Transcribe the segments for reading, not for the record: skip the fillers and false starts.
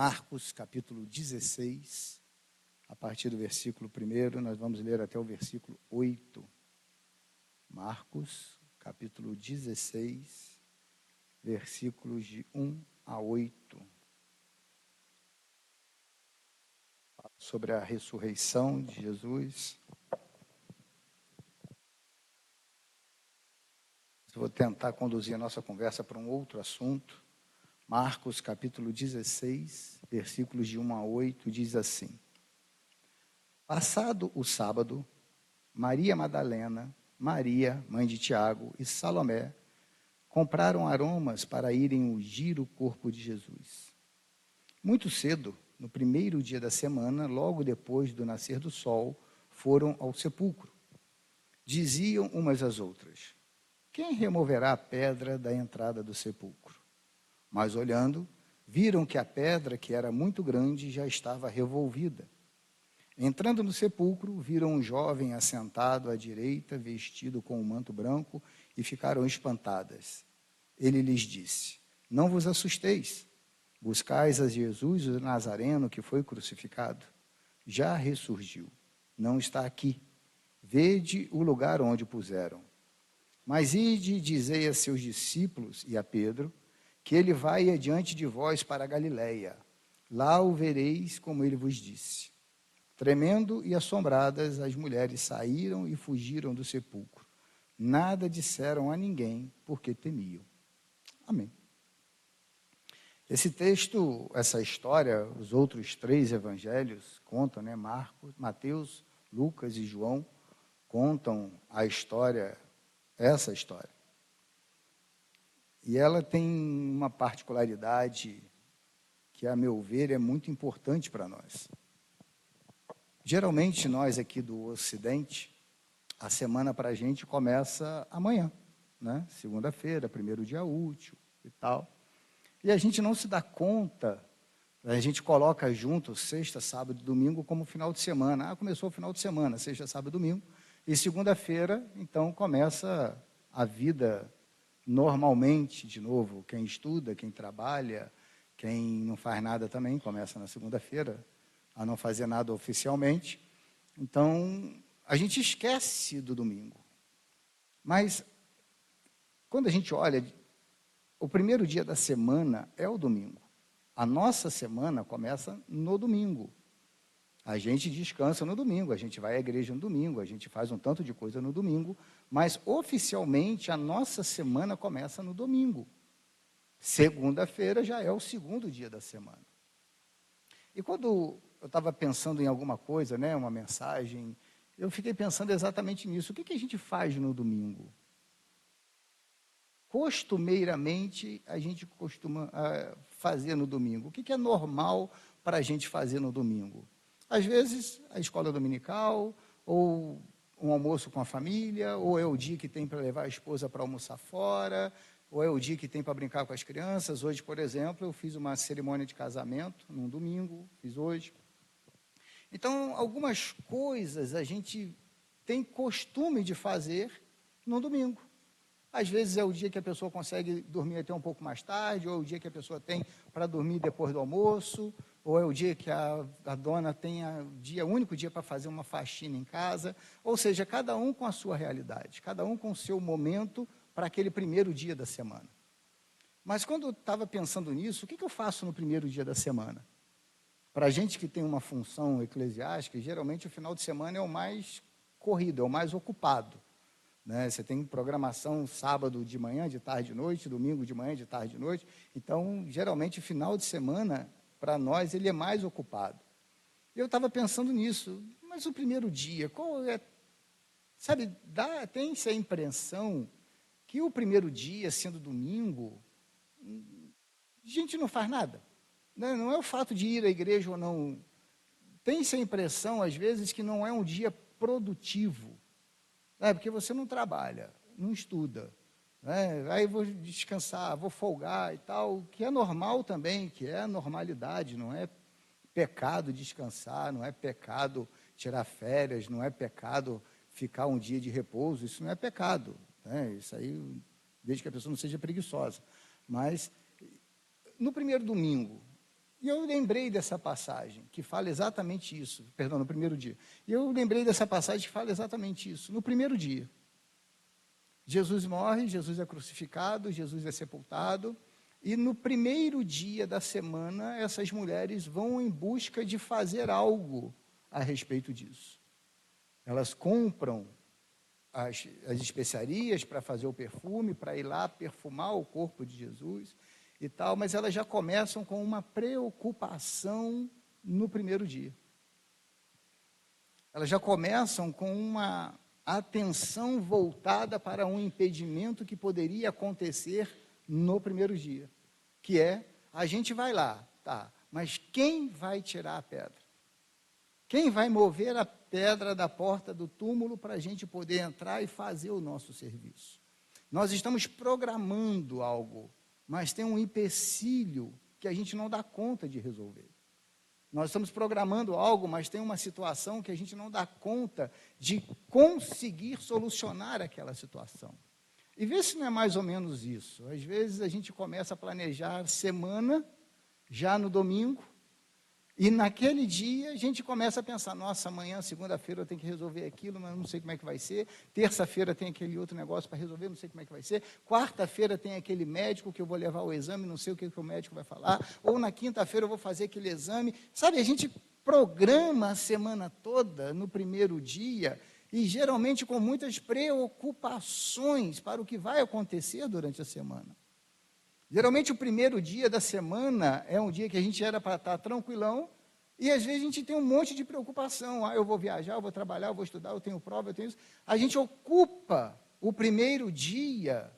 Marcos, capítulo 16, a partir do versículo 1, nós vamos ler até o versículo 8. Marcos, capítulo 16, versículos de 1 a 8. Fala sobre a ressurreição de Jesus. Eu vou tentar conduzir a nossa conversa para um outro assunto. Marcos, capítulo 16, versículos de 1 a 8, diz assim: Passado o sábado, Maria Madalena, Maria, mãe de Tiago, e Salomé compraram aromas para irem ungir o corpo de Jesus. Muito cedo, no primeiro dia da semana, logo depois do nascer do sol, foram ao sepulcro. Diziam umas às outras: Quem removerá a pedra da entrada do sepulcro? Mas olhando, viram que a pedra, que era muito grande, já estava revolvida. Entrando no sepulcro, viram um jovem assentado à direita, vestido com um manto branco, e ficaram espantadas. Ele lhes disse: Não vos assusteis. Buscais a Jesus, o Nazareno, que foi crucificado. Já ressurgiu. Não está aqui. Vede o lugar onde o puseram. Mas ide e dizei a seus discípulos e a Pedro que ele vai adiante de vós para a Galiléia. Lá o vereis como ele vos disse. Tremendo e assombradas, as mulheres saíram e fugiram do sepulcro. Nada disseram a ninguém, porque temiam. Amém. Esse texto, essa história, os outros três evangelhos contam, Marcos, Mateus, Lucas e João, contam a história, essa história. E ela tem uma particularidade que, a meu ver, é muito importante para nós. Geralmente, nós aqui do Ocidente, a semana para a gente começa amanhã, segunda-feira, primeiro dia útil e tal. E a gente não se dá conta, a gente coloca junto sexta, sábado e domingo como final de semana. Começou o final de semana, sexta, sábado e domingo. E segunda-feira, então, começa a vida normalmente, de novo. Quem estuda, quem trabalha, quem não faz nada também, começa na segunda-feira a não fazer nada oficialmente. Então, a gente esquece do domingo. Mas, quando a gente olha, o primeiro dia da semana é o domingo. A nossa semana começa no domingo. A gente descansa no domingo, a gente vai à igreja no domingo, a gente faz um tanto de coisa no domingo, mas oficialmente a nossa semana começa no domingo. Segunda-feira já é o segundo dia da semana. E quando eu estava pensando em alguma coisa, uma mensagem, eu fiquei pensando exatamente nisso. O que a gente faz no domingo? Costumeiramente, a gente costuma fazer no domingo. O que é normal para a gente fazer no domingo? Às vezes, a escola dominical, ou um almoço com a família, ou é o dia que tem para levar a esposa para almoçar fora, ou é o dia que tem para brincar com as crianças. Hoje, por exemplo, eu fiz uma cerimônia de casamento, num domingo, fiz hoje. Então, algumas coisas a gente tem costume de fazer no domingo. Às vezes é o dia que a pessoa consegue dormir até um pouco mais tarde, ou é o dia que a pessoa tem para dormir depois do almoço, ou é o dia que a dona tem o único dia para fazer uma faxina em casa. Ou seja, cada um com a sua realidade, cada um com o seu momento para aquele primeiro dia da semana. Mas quando eu estava pensando nisso, o que eu faço no primeiro dia da semana? Para a gente que tem uma função eclesiástica, geralmente o final de semana é o mais corrido, é o mais ocupado. Você tem programação sábado de manhã, de tarde, de noite, domingo de manhã, de tarde, de noite. Então, geralmente, o final de semana, para nós, ele é mais ocupado. Eu estava pensando nisso, mas o primeiro dia, qual é? Sabe, tem-se a impressão que o primeiro dia, sendo domingo, a gente não faz nada. Não é o fato de ir à igreja ou não. Tem-se a impressão, às vezes, que não é um dia produtivo. Porque você não trabalha, não estuda. Aí vou descansar, vou folgar e tal, que é normal também, que é a normalidade. Não é pecado descansar, não é pecado tirar férias, não é pecado ficar um dia de repouso, isso não é pecado. Isso aí, desde que a pessoa não seja preguiçosa. Mas, no primeiro domingo, E eu lembrei dessa passagem, que fala exatamente isso, perdão, no primeiro dia. E eu lembrei dessa passagem que fala exatamente isso, no primeiro dia. Jesus morre, Jesus é crucificado, Jesus é sepultado, e no primeiro dia da semana, essas mulheres vão em busca de fazer algo a respeito disso. Elas compram as especiarias para fazer o perfume, para ir lá perfumar o corpo de Jesus e tal, mas elas já começam com uma preocupação no primeiro dia. Elas já começam com uma atenção voltada para um impedimento que poderia acontecer no primeiro dia, que é, a gente vai lá, tá, mas quem vai tirar a pedra? Quem vai mover a pedra da porta do túmulo para a gente poder entrar e fazer o nosso serviço? Nós estamos programando algo, mas tem um empecilho que a gente não dá conta de resolver. Nós estamos programando algo, mas tem uma situação que a gente não dá conta de conseguir solucionar aquela situação. E vê se não é mais ou menos isso. Às vezes a gente começa a planejar semana, já no domingo, e naquele dia a gente começa a pensar, nossa, amanhã, segunda-feira, eu tenho que resolver aquilo, mas não sei como é que vai ser. Terça-feira tem aquele outro negócio para resolver, não sei como é que vai ser. Quarta-feira tem aquele médico que eu vou levar o exame, não sei o que o médico vai falar. Ou na quinta-feira eu vou fazer aquele exame. Sabe, a gente programa a semana toda no primeiro dia e geralmente com muitas preocupações para o que vai acontecer durante a semana. Geralmente o primeiro dia da semana é um dia que a gente era para estar tranquilão, e às vezes a gente tem um monte de preocupação. Eu vou viajar, eu vou trabalhar, eu vou estudar, eu tenho prova, eu tenho isso. A gente ocupa o primeiro dia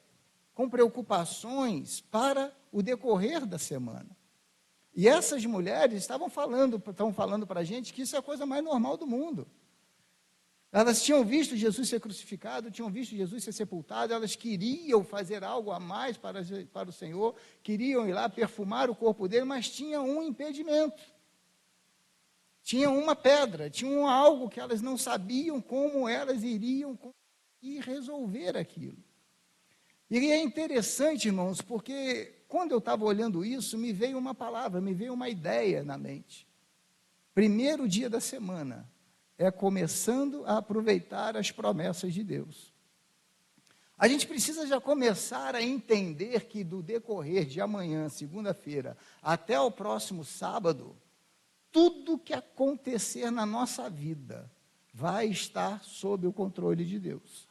com preocupações para o decorrer da semana. E essas mulheres estão falando para a gente que isso é a coisa mais normal do mundo. Elas tinham visto Jesus ser crucificado, tinham visto Jesus ser sepultado, elas queriam fazer algo a mais para o Senhor, queriam ir lá perfumar o corpo dele, mas tinham um impedimento. Tinham uma pedra, tinham algo que elas não sabiam como elas iriam conseguir resolver aquilo. E é interessante, irmãos, porque quando eu estava olhando isso, me veio uma palavra, me veio uma ideia na mente. Primeiro dia da semana é começando a aproveitar as promessas de Deus. A gente precisa já começar a entender que do decorrer de amanhã, segunda-feira, até o próximo sábado, tudo que acontecer na nossa vida vai estar sob o controle de Deus.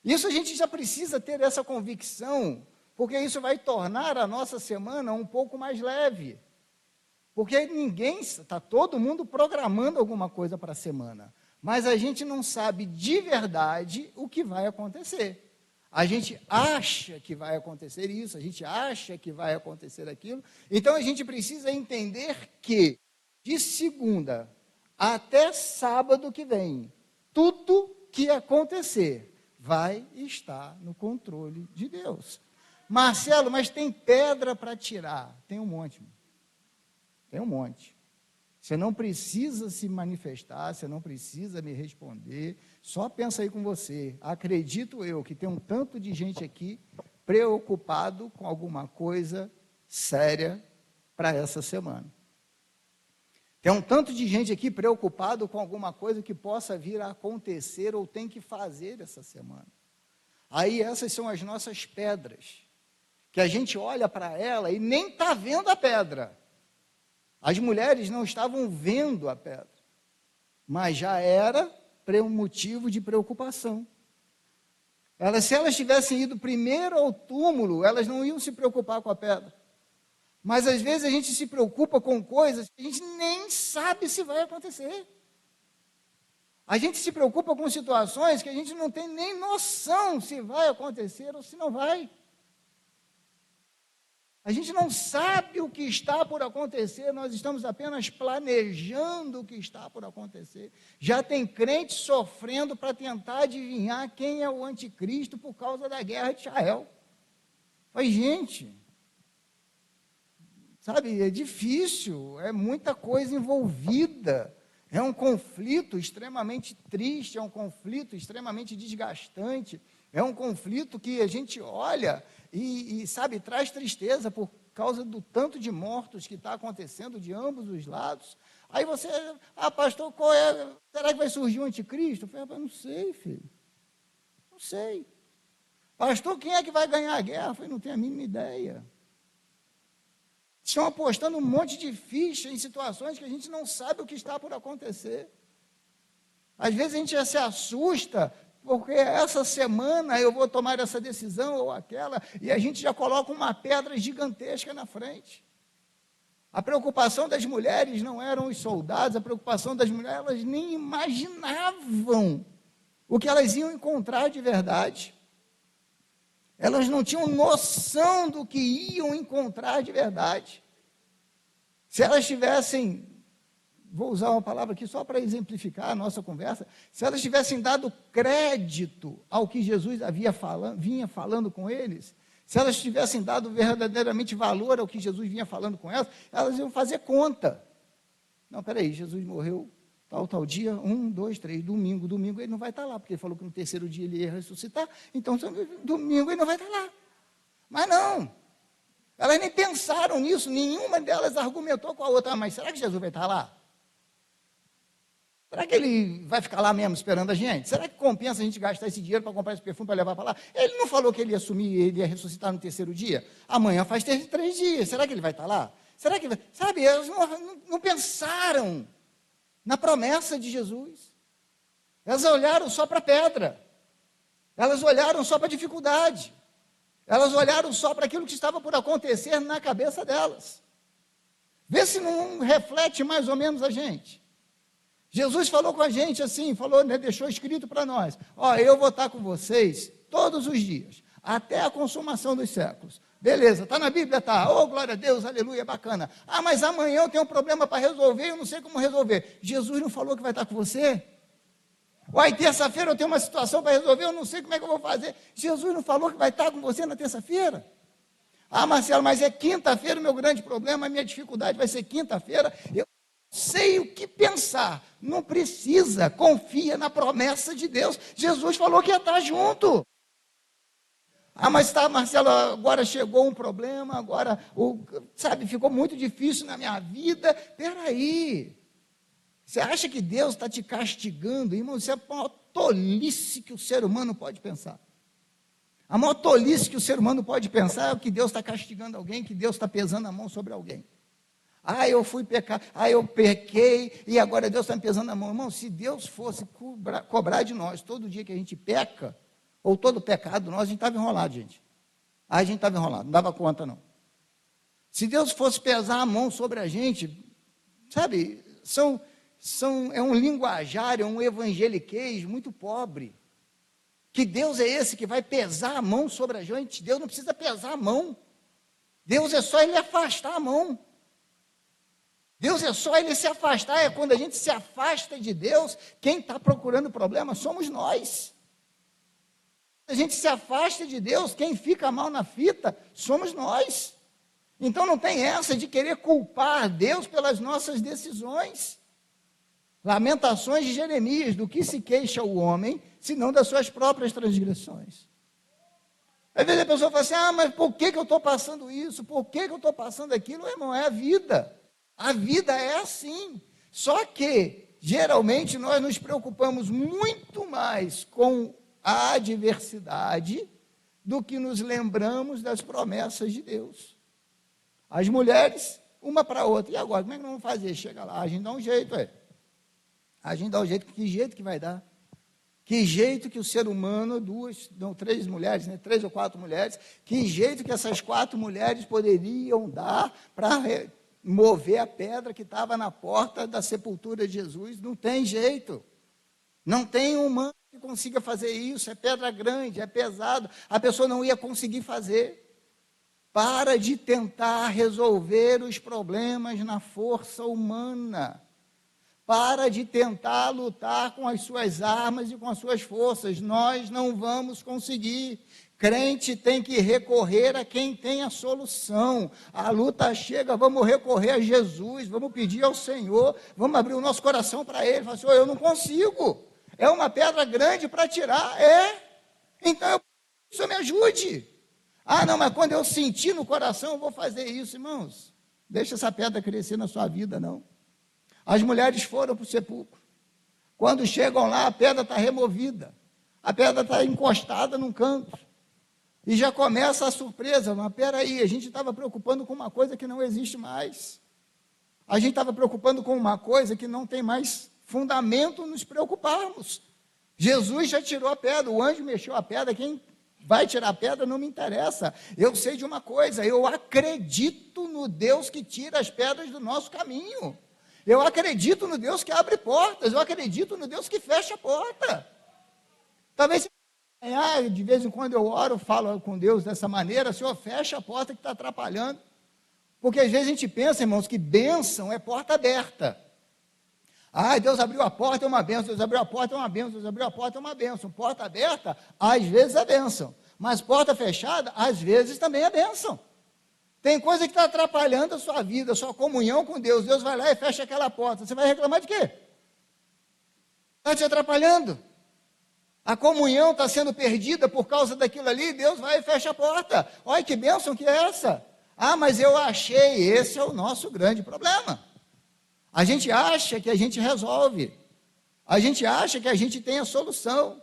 Isso a gente já precisa ter essa convicção, porque isso vai tornar a nossa semana um pouco mais leve. Porque está todo mundo programando alguma coisa para a semana, mas a gente não sabe de verdade o que vai acontecer. A gente acha que vai acontecer isso, a gente acha que vai acontecer aquilo, então a gente precisa entender que de segunda até sábado que vem, tudo que acontecer vai estar no controle de Deus. Marcelo, mas tem pedra para tirar? Tem um monte. Tem um monte. Você não precisa se manifestar, você não precisa me responder, só pensa aí com você. Acredito eu que tem um tanto de gente aqui preocupado com alguma coisa séria para essa semana. Tem um tanto de gente aqui preocupado com alguma coisa que possa vir a acontecer ou tem que fazer essa semana. Aí essas são as nossas pedras, que a gente olha para ela e nem está vendo a pedra. As mulheres não estavam vendo a pedra, mas já era um motivo de preocupação. Se elas tivessem ido primeiro ao túmulo, elas não iam se preocupar com a pedra. Mas às vezes a gente se preocupa com coisas que a gente nem sabe se vai acontecer. A gente se preocupa com situações que a gente não tem nem noção se vai acontecer ou se não vai. A gente não sabe o que está por acontecer, nós estamos apenas planejando o que está por acontecer. Já tem crente sofrendo para tentar adivinhar quem é o anticristo por causa da guerra de Israel. Mas, gente, sabe, é difícil, é muita coisa envolvida. É um conflito extremamente triste, é um conflito extremamente desgastante, é um conflito que a gente olha e sabe, traz tristeza por causa do tanto de mortos que está acontecendo de ambos os lados. Aí você, pastor, será que vai surgir um anticristo? Eu falei, não sei, filho, não sei. Pastor, quem é que vai ganhar a guerra? Eu falei, não tenho a mínima ideia. Estão apostando um monte de ficha em situações que a gente não sabe o que está por acontecer. Às vezes a gente já se assusta, porque essa semana eu vou tomar essa decisão ou aquela, e a gente já coloca uma pedra gigantesca na frente. A preocupação das mulheres não eram os soldados, a preocupação das mulheres, elas nem imaginavam o que elas iam encontrar de verdade. Elas não tinham noção do que iam encontrar de verdade. Se elas tivessem, vou usar uma palavra aqui só para exemplificar a nossa conversa, se elas tivessem dado crédito ao que Jesus vinha falando com eles, se elas tivessem dado verdadeiramente valor ao que Jesus vinha falando com elas, elas iam fazer conta. Não, peraí, Jesus morreu tal dia, 1, 2, 3, domingo ele não vai estar lá, porque ele falou que no terceiro dia ele ia ressuscitar, então domingo ele não vai estar lá. Mas não, elas nem pensaram nisso, nenhuma delas argumentou com a outra, mas será que Jesus vai estar lá? Será que ele vai ficar lá mesmo esperando a gente? Será que compensa a gente gastar esse dinheiro para comprar esse perfume para levar para lá? Ele não falou que ele ia sumir, ele ia ressuscitar no terceiro dia? Amanhã faz 3 dias, será que ele vai estar lá? Será que, sabe, elas não pensaram na promessa de Jesus. Elas olharam só para a pedra. Elas olharam só para a dificuldade. Elas olharam só para aquilo que estava por acontecer na cabeça delas. Vê se não reflete mais ou menos a gente. Jesus falou com a gente assim, falou, né, deixou escrito para nós, eu vou estar com vocês todos os dias, até a consumação dos séculos. Beleza, está na Bíblia? Está. Glória a Deus, aleluia, bacana. Mas amanhã eu tenho um problema para resolver, eu não sei como resolver. Jesus não falou que vai estar com você? Terça-feira eu tenho uma situação para resolver, eu não sei como é que eu vou fazer. Jesus não falou que vai estar com você na terça-feira? Marcelo, mas é quinta-feira o meu grande problema, a minha dificuldade vai ser quinta-feira, eu sei o que pensar. Não precisa, confia na promessa de Deus. Jesus falou que ia estar junto. Mas Marcelo, agora chegou um problema, agora, ficou muito difícil na minha vida. Peraí, você acha que Deus está te castigando? Irmão, isso é a maior tolice que o ser humano pode pensar. A maior tolice que o ser humano pode pensar é que Deus está castigando alguém, que Deus está pesando a mão sobre alguém. Eu fui pecar, eu pequei, e agora Deus está me pesando a mão. Irmão, se Deus fosse cobrar de nós todo dia que a gente peca, ou todo pecado nosso, a gente estava enrolado, gente. A gente estava enrolado, não dava conta, não. Se Deus fosse pesar a mão sobre a gente, sabe, é um linguajar, é um evangeliquez muito pobre. Que Deus é esse que vai pesar a mão sobre a gente? Deus não precisa pesar a mão. Deus é só Ele afastar a mão. Deus é só Ele se afastar. É quando a gente se afasta de Deus, quem está procurando problema somos nós. A gente se afasta de Deus, quem fica mal na fita somos nós. Então não tem essa de querer culpar Deus pelas nossas decisões. Lamentações de Jeremias, do que se queixa o homem, senão das suas próprias transgressões. Às vezes a pessoa fala assim, mas por que eu estou passando isso? Por que eu estou passando aquilo? Irmão, é a vida. A vida é assim. Só que, geralmente, nós nos preocupamos muito mais com a adversidade do que nos lembramos das promessas de Deus. As mulheres, uma para a outra. E agora, como é que nós vamos fazer? Chega lá, a gente dá um jeito, A gente dá um jeito, que jeito que vai dar? Que jeito que o ser humano, 3 mulheres, 3 ou 4 mulheres, que jeito que essas 4 mulheres poderiam dar para mover a pedra que estava na porta da sepultura de Jesus? Não tem jeito. Não tem humano que consiga fazer isso, é pedra grande, é pesado, a pessoa não ia conseguir fazer. Para de tentar resolver os problemas na força humana. Para de tentar lutar com as suas armas e com as suas forças. Nós não vamos conseguir. Crente tem que recorrer a quem tem a solução. A luta chega, vamos recorrer a Jesus, vamos pedir ao Senhor, vamos abrir o nosso coração para Ele. Falar assim, eu não consigo. É uma pedra grande para tirar. Então, o Senhor me ajude. Ah, não, mas quando eu sentir no coração, eu vou fazer isso, irmãos. Deixa essa pedra crescer na sua vida, não. As mulheres foram para o sepulcro. Quando chegam lá, a pedra está removida. A pedra está encostada num canto. E já começa a surpresa. Mas peraí, a gente estava preocupando com uma coisa que não existe mais. A gente estava preocupando com uma coisa que não tem mais fundamento nos preocuparmos. Jesus já tirou a pedra, o anjo mexeu a pedra, quem vai tirar a pedra não me interessa. Eu sei de uma coisa, eu acredito no Deus que tira as pedras do nosso caminho. Eu acredito no Deus que abre portas, eu acredito no Deus que fecha a porta. Talvez de vez em quando eu oro, falo com Deus dessa maneira, Senhor, fecha a porta que está atrapalhando. Porque às vezes a gente pensa, irmãos, que bênção é porta aberta. Deus abriu a porta, é uma bênção, Deus abriu a porta, é uma bênção, Deus abriu a porta, é uma bênção. Porta aberta, às vezes é bênção. Mas porta fechada, às vezes também é bênção. Tem coisa que está atrapalhando a sua vida, a sua comunhão com Deus. Deus vai lá e fecha aquela porta. Você vai reclamar de quê? Está te atrapalhando. A comunhão está sendo perdida por causa daquilo ali, Deus vai e fecha a porta. Olha que bênção que é essa. Mas eu achei, esse é o nosso grande problema. A gente acha que a gente resolve. A gente acha que a gente tem a solução.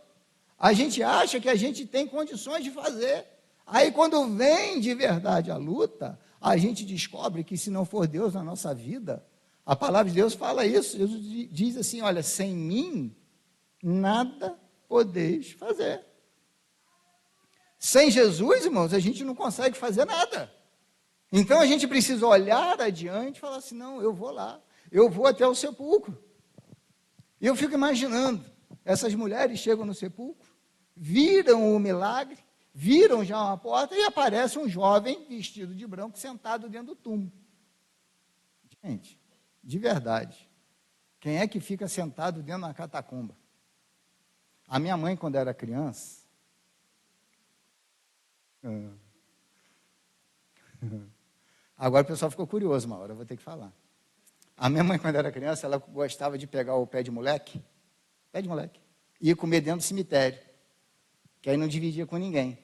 A gente acha que a gente tem condições de fazer. Aí quando vem de verdade a luta, a gente descobre que se não for Deus na nossa vida, a palavra de Deus fala isso. Jesus diz assim, olha, sem mim, nada podeis fazer. Sem Jesus, irmãos, a gente não consegue fazer nada. Então a gente precisa olhar adiante e falar assim, não, eu vou lá, eu vou até o sepulcro. E eu fico imaginando, essas mulheres chegam no sepulcro, viram o milagre, viram já uma porta e aparece um jovem vestido de branco sentado dentro do túmulo. Gente, de verdade, quem é que fica sentado dentro da catacumba? A minha mãe, quando era criança, agora o pessoal ficou curioso uma hora, eu vou ter que falar. A minha mãe, quando era criança, ela gostava de pegar o pé de moleque, e ir comer dentro do cemitério, que aí não dividia com ninguém.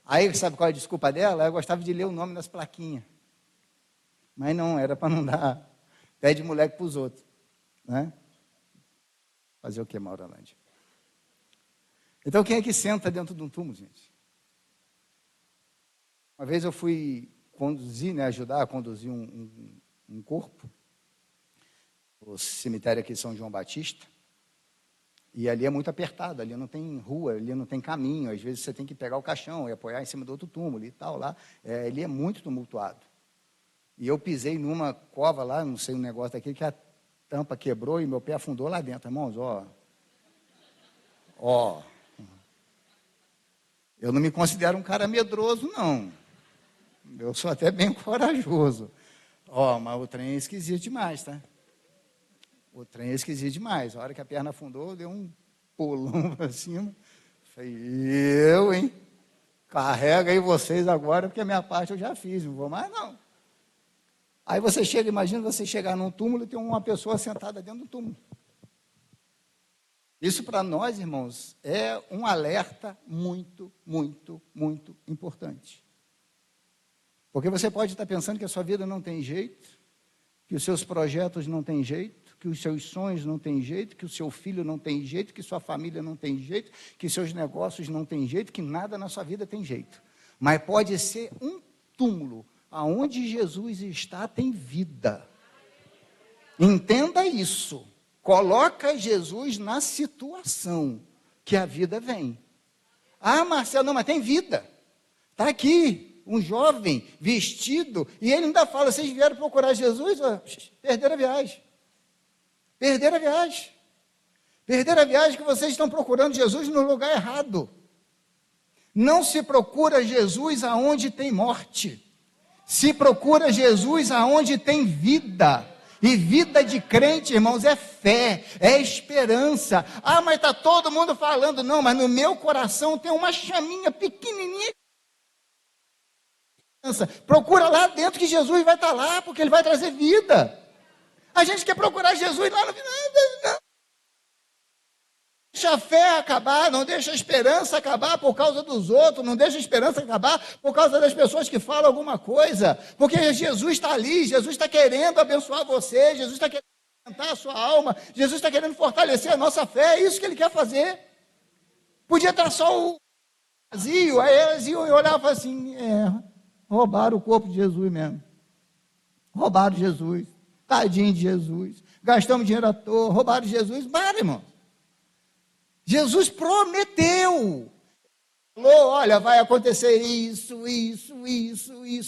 Aí, sabe qual é a desculpa dela? Ela gostava de ler o nome nas plaquinhas. Mas não, era para não dar pé de moleque para os outros. Né? Fazer o que, Mauralândia? Então, quem é que senta dentro de um túmulo, gente? Uma vez eu fui conduzir, ajudar a conduzir um corpo, o cemitério aqui de São João Batista, e ali é muito apertado, ali não tem rua, ali não tem caminho, às vezes você tem que pegar o caixão e apoiar em cima do outro túmulo e tal, lá, ele é muito tumultuado. E eu pisei numa cova lá, não sei, um negócio daquele, que a tampa quebrou e meu pé afundou lá dentro, irmãos, eu não me considero um cara medroso, não. Eu sou até bem corajoso. Mas o trem é esquisito demais, tá? O trem é esquisito demais. A hora que a perna afundou, deu um pulão para cima. Falei, hein? Carrega aí vocês agora, porque a minha parte eu já fiz, não vou mais não. Aí você chega, imagina você chegar num túmulo e tem uma pessoa sentada dentro do túmulo. Isso para nós, irmãos, é um alerta muito, muito, muito importante. Porque você pode estar pensando que a sua vida não tem jeito, que os seus projetos não têm jeito, que os seus sonhos não têm jeito, que o seu filho não tem jeito, que sua família não tem jeito, que seus negócios não têm jeito, que nada na sua vida tem jeito. Mas pode ser um túmulo, aonde Jesus está tem vida. Entenda isso. Coloca Jesus na situação que a vida vem. Marcelo, não, mas tem vida. Está aqui, um jovem vestido, e ele ainda fala, vocês vieram procurar Jesus? Perderam a viagem. Perderam a viagem. Perderam a viagem que vocês estão procurando Jesus no lugar errado. Não se procura Jesus aonde tem morte. Se procura Jesus aonde tem vida. E vida de crente, irmãos, é fé, é esperança. Mas está todo mundo falando. Não, mas no meu coração tem uma chaminha pequenininha. Procura lá dentro que Jesus vai estar lá, porque Ele vai trazer vida. A gente quer procurar Jesus lá no final. deixa a fé acabar, não deixa a esperança acabar por causa dos outros, não deixa a esperança acabar por causa das pessoas que falam alguma coisa, porque Jesus está ali, Jesus está querendo abençoar você, Jesus está querendo aumentar a sua alma, Jesus está querendo fortalecer a nossa fé, é isso que Ele quer fazer. Podia estar só o vazio, aí eles iam olhar e falar assim, roubaram o corpo de Jesus mesmo, roubaram Jesus, tadinho de Jesus, gastamos dinheiro à toa, roubaram Jesus, para, irmão. Jesus prometeu, falou, olha, vai acontecer isso,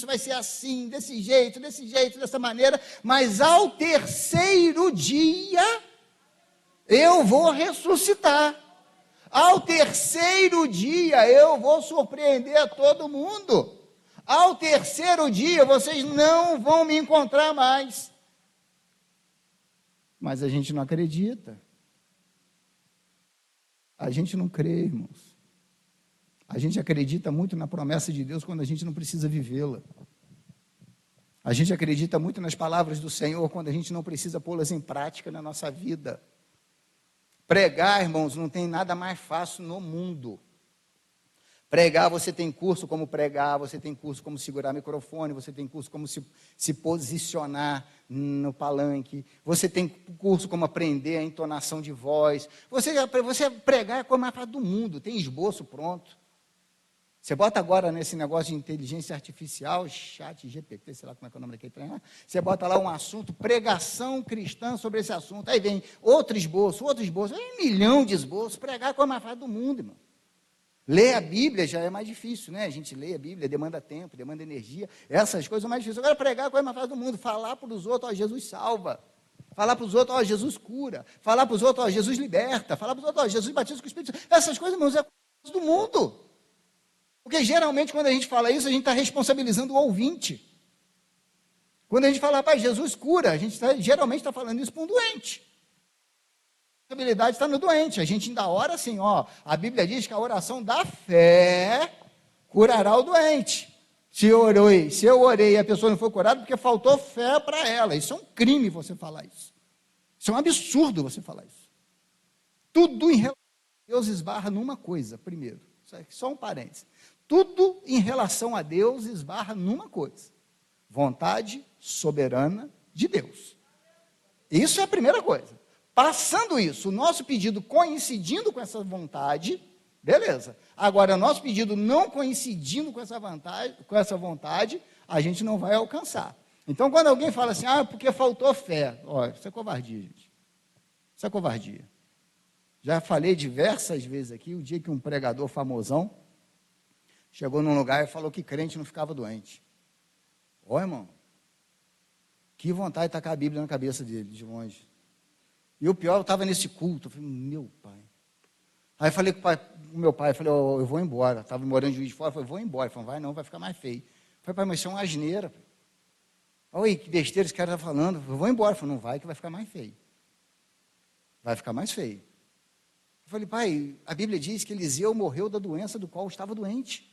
vai ser assim, desse jeito, dessa maneira, mas ao terceiro dia, eu vou ressuscitar, ao terceiro dia, eu vou surpreender a todo mundo, ao terceiro dia, vocês não vão me encontrar mais, mas a gente não acredita, a gente não crê, irmãos. A gente acredita muito na promessa de Deus quando a gente não precisa vivê-la. A gente acredita muito nas palavras do Senhor quando a gente não precisa pô-las em prática na nossa vida. Pregar, irmãos, não tem nada mais fácil no mundo. Pregar, você tem curso como pregar, você tem curso como segurar microfone, você tem curso como se posicionar no palanque, você tem curso como aprender a entonação de voz. Você pregar é a coisa mais fácil do mundo, tem esboço pronto. Você bota agora nesse negócio de inteligência artificial, chat, GPT, sei lá como é que é o nome daquele trem, você bota lá um assunto, pregação cristã sobre esse assunto, aí vem outro esboço, aí 1 milhão de esboços, pregar é a coisa mais fácil do mundo, irmão. Ler a Bíblia já é mais difícil, né? A gente lê a Bíblia, demanda tempo, demanda energia, essas coisas são mais difíceis. Agora, pregar é a coisa mais fácil do mundo, falar para os outros, ó, Jesus salva, falar para os outros, ó, Jesus cura, falar para os outros, ó, Jesus liberta, falar para os outros, ó, Jesus batiza com o Espírito Santo. Essas coisas, irmãos, é a coisa mais fácil do mundo. Porque geralmente, quando a gente fala isso, a gente está responsabilizando o ouvinte. Quando a gente fala, rapaz, Jesus cura, a gente geralmente está falando isso para um doente. A responsabilidade está no doente. A gente ainda ora assim, ó, a Bíblia diz que a oração da fé curará o doente. Se eu orei e a pessoa não foi curada, porque faltou fé para ela. Isso é um crime você falar isso. Isso é um absurdo você falar isso. Tudo em relação a Deus esbarra numa coisa, primeiro. Só um parênteses. Tudo em relação a Deus esbarra numa coisa: vontade soberana de Deus. Isso é a primeira coisa. Passando isso, o nosso pedido coincidindo com essa vontade, beleza. Agora, o nosso pedido não coincidindo com essa vontade, a gente não vai alcançar. Então, quando alguém fala assim, porque faltou fé, isso é covardia, gente. Isso é covardia. Já falei diversas vezes aqui, o dia que um pregador famosão chegou num lugar e falou que crente não ficava doente. Irmão, que vontade de tacar a Bíblia na cabeça dele, de longe. E o pior, eu estava nesse culto, eu falei, meu pai. Aí eu falei com o meu pai, eu vou embora. Estava morando em Juiz de Fora, eu falei, vou embora. Ele falou, vai não, vai ficar mais feio. Eu falei, pai, mas isso é uma asneira. Olha que besteira esse cara está falando. Eu vou embora. Ele falou, não vai, que vai ficar mais feio. Vai ficar mais feio. Eu falei, pai, a Bíblia diz que Eliseu morreu da doença do qual estava doente.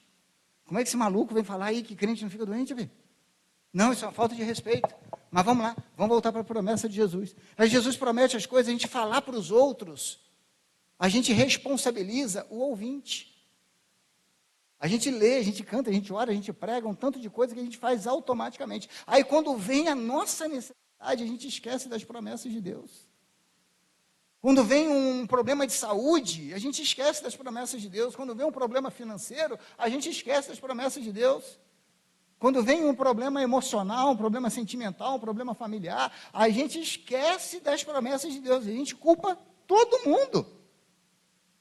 Como é que esse maluco vem falar aí que crente não fica doente? Não, isso é uma falta de respeito. Mas vamos lá, vamos voltar para a promessa de Jesus. Aí Jesus promete as coisas, a gente falar para os outros, a gente responsabiliza o ouvinte. A gente lê, a gente canta, a gente ora, a gente prega, um tanto de coisa que a gente faz automaticamente. Aí quando vem a nossa necessidade, a gente esquece das promessas de Deus. Quando vem um problema de saúde, a gente esquece das promessas de Deus. Quando vem um problema financeiro, a gente esquece das promessas de Deus. Quando vem um problema emocional, um problema sentimental, um problema familiar, a gente esquece das promessas de Deus. A gente culpa todo mundo.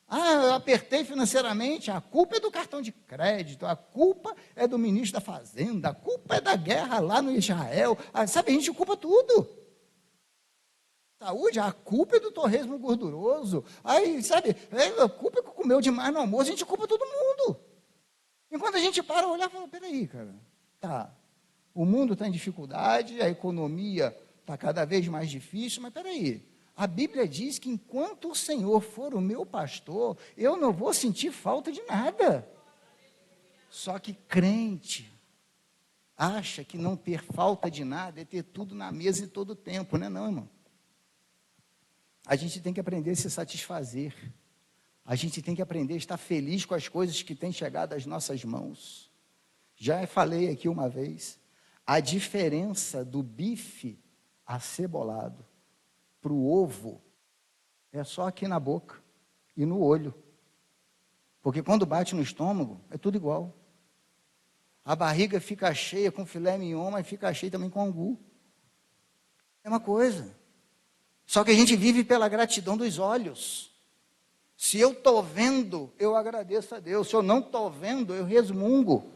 Eu apertei financeiramente, a culpa é do cartão de crédito, a culpa é do ministro da Fazenda, a culpa é da guerra lá no Israel. A gente culpa tudo. Saúde, a culpa é do torresmo gorduroso. A culpa é que comeu demais no almoço, a gente culpa todo mundo. Enquanto a gente para olhar e fala, peraí, cara, o mundo está em dificuldade, a economia está cada vez mais difícil, mas peraí, a Bíblia diz que enquanto o Senhor for o meu pastor, eu não vou sentir falta de nada. Só que crente acha que não ter falta de nada é ter tudo na mesa em todo o tempo, não é não, irmão? A gente tem que aprender a se satisfazer. A gente tem que aprender a estar feliz com as coisas que têm chegado às nossas mãos. Já falei aqui uma vez, a diferença do bife acebolado para o ovo é só aqui na boca e no olho. Porque quando bate no estômago, é tudo igual. A barriga fica cheia com filé mignon, mas fica cheia também com angu. É uma coisa. Só que a gente vive pela gratidão dos olhos. Se eu estou vendo, eu agradeço a Deus. Se eu não estou vendo, eu resmungo.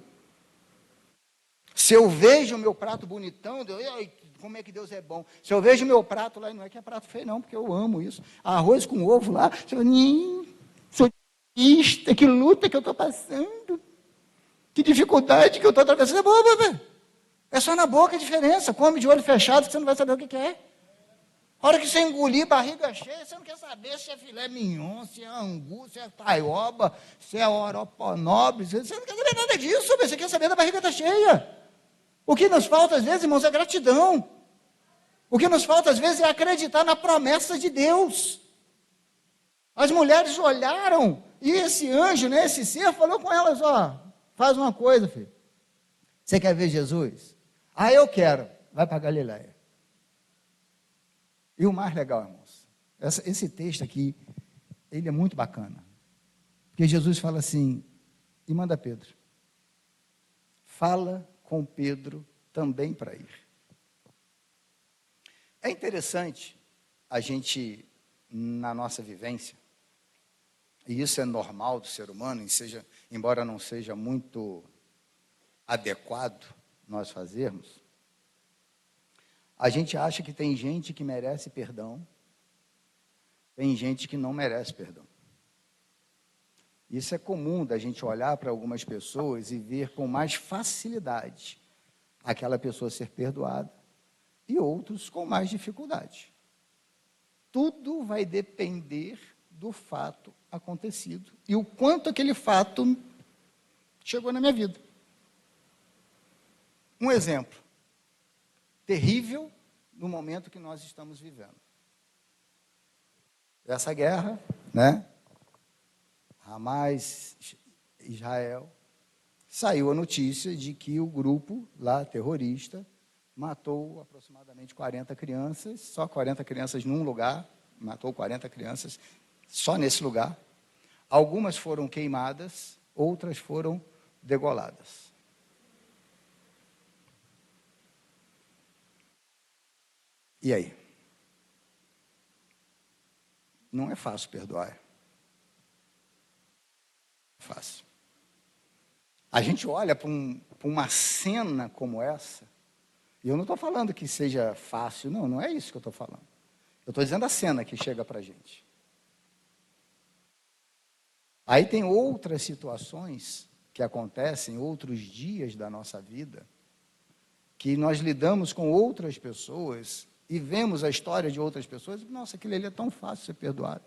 Se eu vejo o meu prato bonitão, como é que Deus é bom. Se eu vejo o meu prato lá, não é que é prato feio não, porque eu amo isso. Arroz com ovo lá, sou triste, que luta que eu estou passando. Que dificuldade que eu estou atravessando. É boa, bebê. É só na boca a diferença. Come de olho fechado que você não vai saber o que é. A hora que você engolir, barriga cheia, você não quer saber se é filé mignon, se é angu, se é taioba, se é oroponobre. Você não quer saber nada disso, você quer saber da barriga está cheia. O que nos falta às vezes, irmãos, é gratidão. O que nos falta às vezes é acreditar na promessa de Deus. As mulheres olharam e esse anjo, né, esse ser, falou com elas, faz uma coisa, filho. Você quer ver Jesus? Eu quero. Vai para Galileia. E o mais legal, irmãos, esse texto aqui, ele é muito bacana. Porque Jesus fala assim, e manda Pedro. Fala com Pedro também para ir. É interessante a gente, na nossa vivência, e isso é normal do ser humano, embora não seja muito adequado nós fazermos, a gente acha que tem gente que merece perdão, tem gente que não merece perdão. Isso é comum da gente olhar para algumas pessoas e ver com mais facilidade aquela pessoa ser perdoada e outros com mais dificuldade. Tudo vai depender do fato acontecido e o quanto aquele fato chegou na minha vida. Um exemplo terrível no momento que nós estamos vivendo. Essa guerra, né? Hamas, Israel, saiu a notícia de que o grupo lá, terrorista, matou aproximadamente 40 crianças, só 40 crianças num lugar, matou 40 crianças só nesse lugar. Algumas foram queimadas, outras foram degoladas. E aí? Não é fácil perdoar. Fácil. A gente olha para uma cena como essa, e eu não estou falando que seja fácil, não é isso que eu estou falando. Eu estou dizendo a cena que chega para a gente. Aí tem outras situações que acontecem, outros dias da nossa vida, que nós lidamos com outras pessoas e vemos a história de outras pessoas, e, nossa, aquilo ali é tão fácil ser perdoado.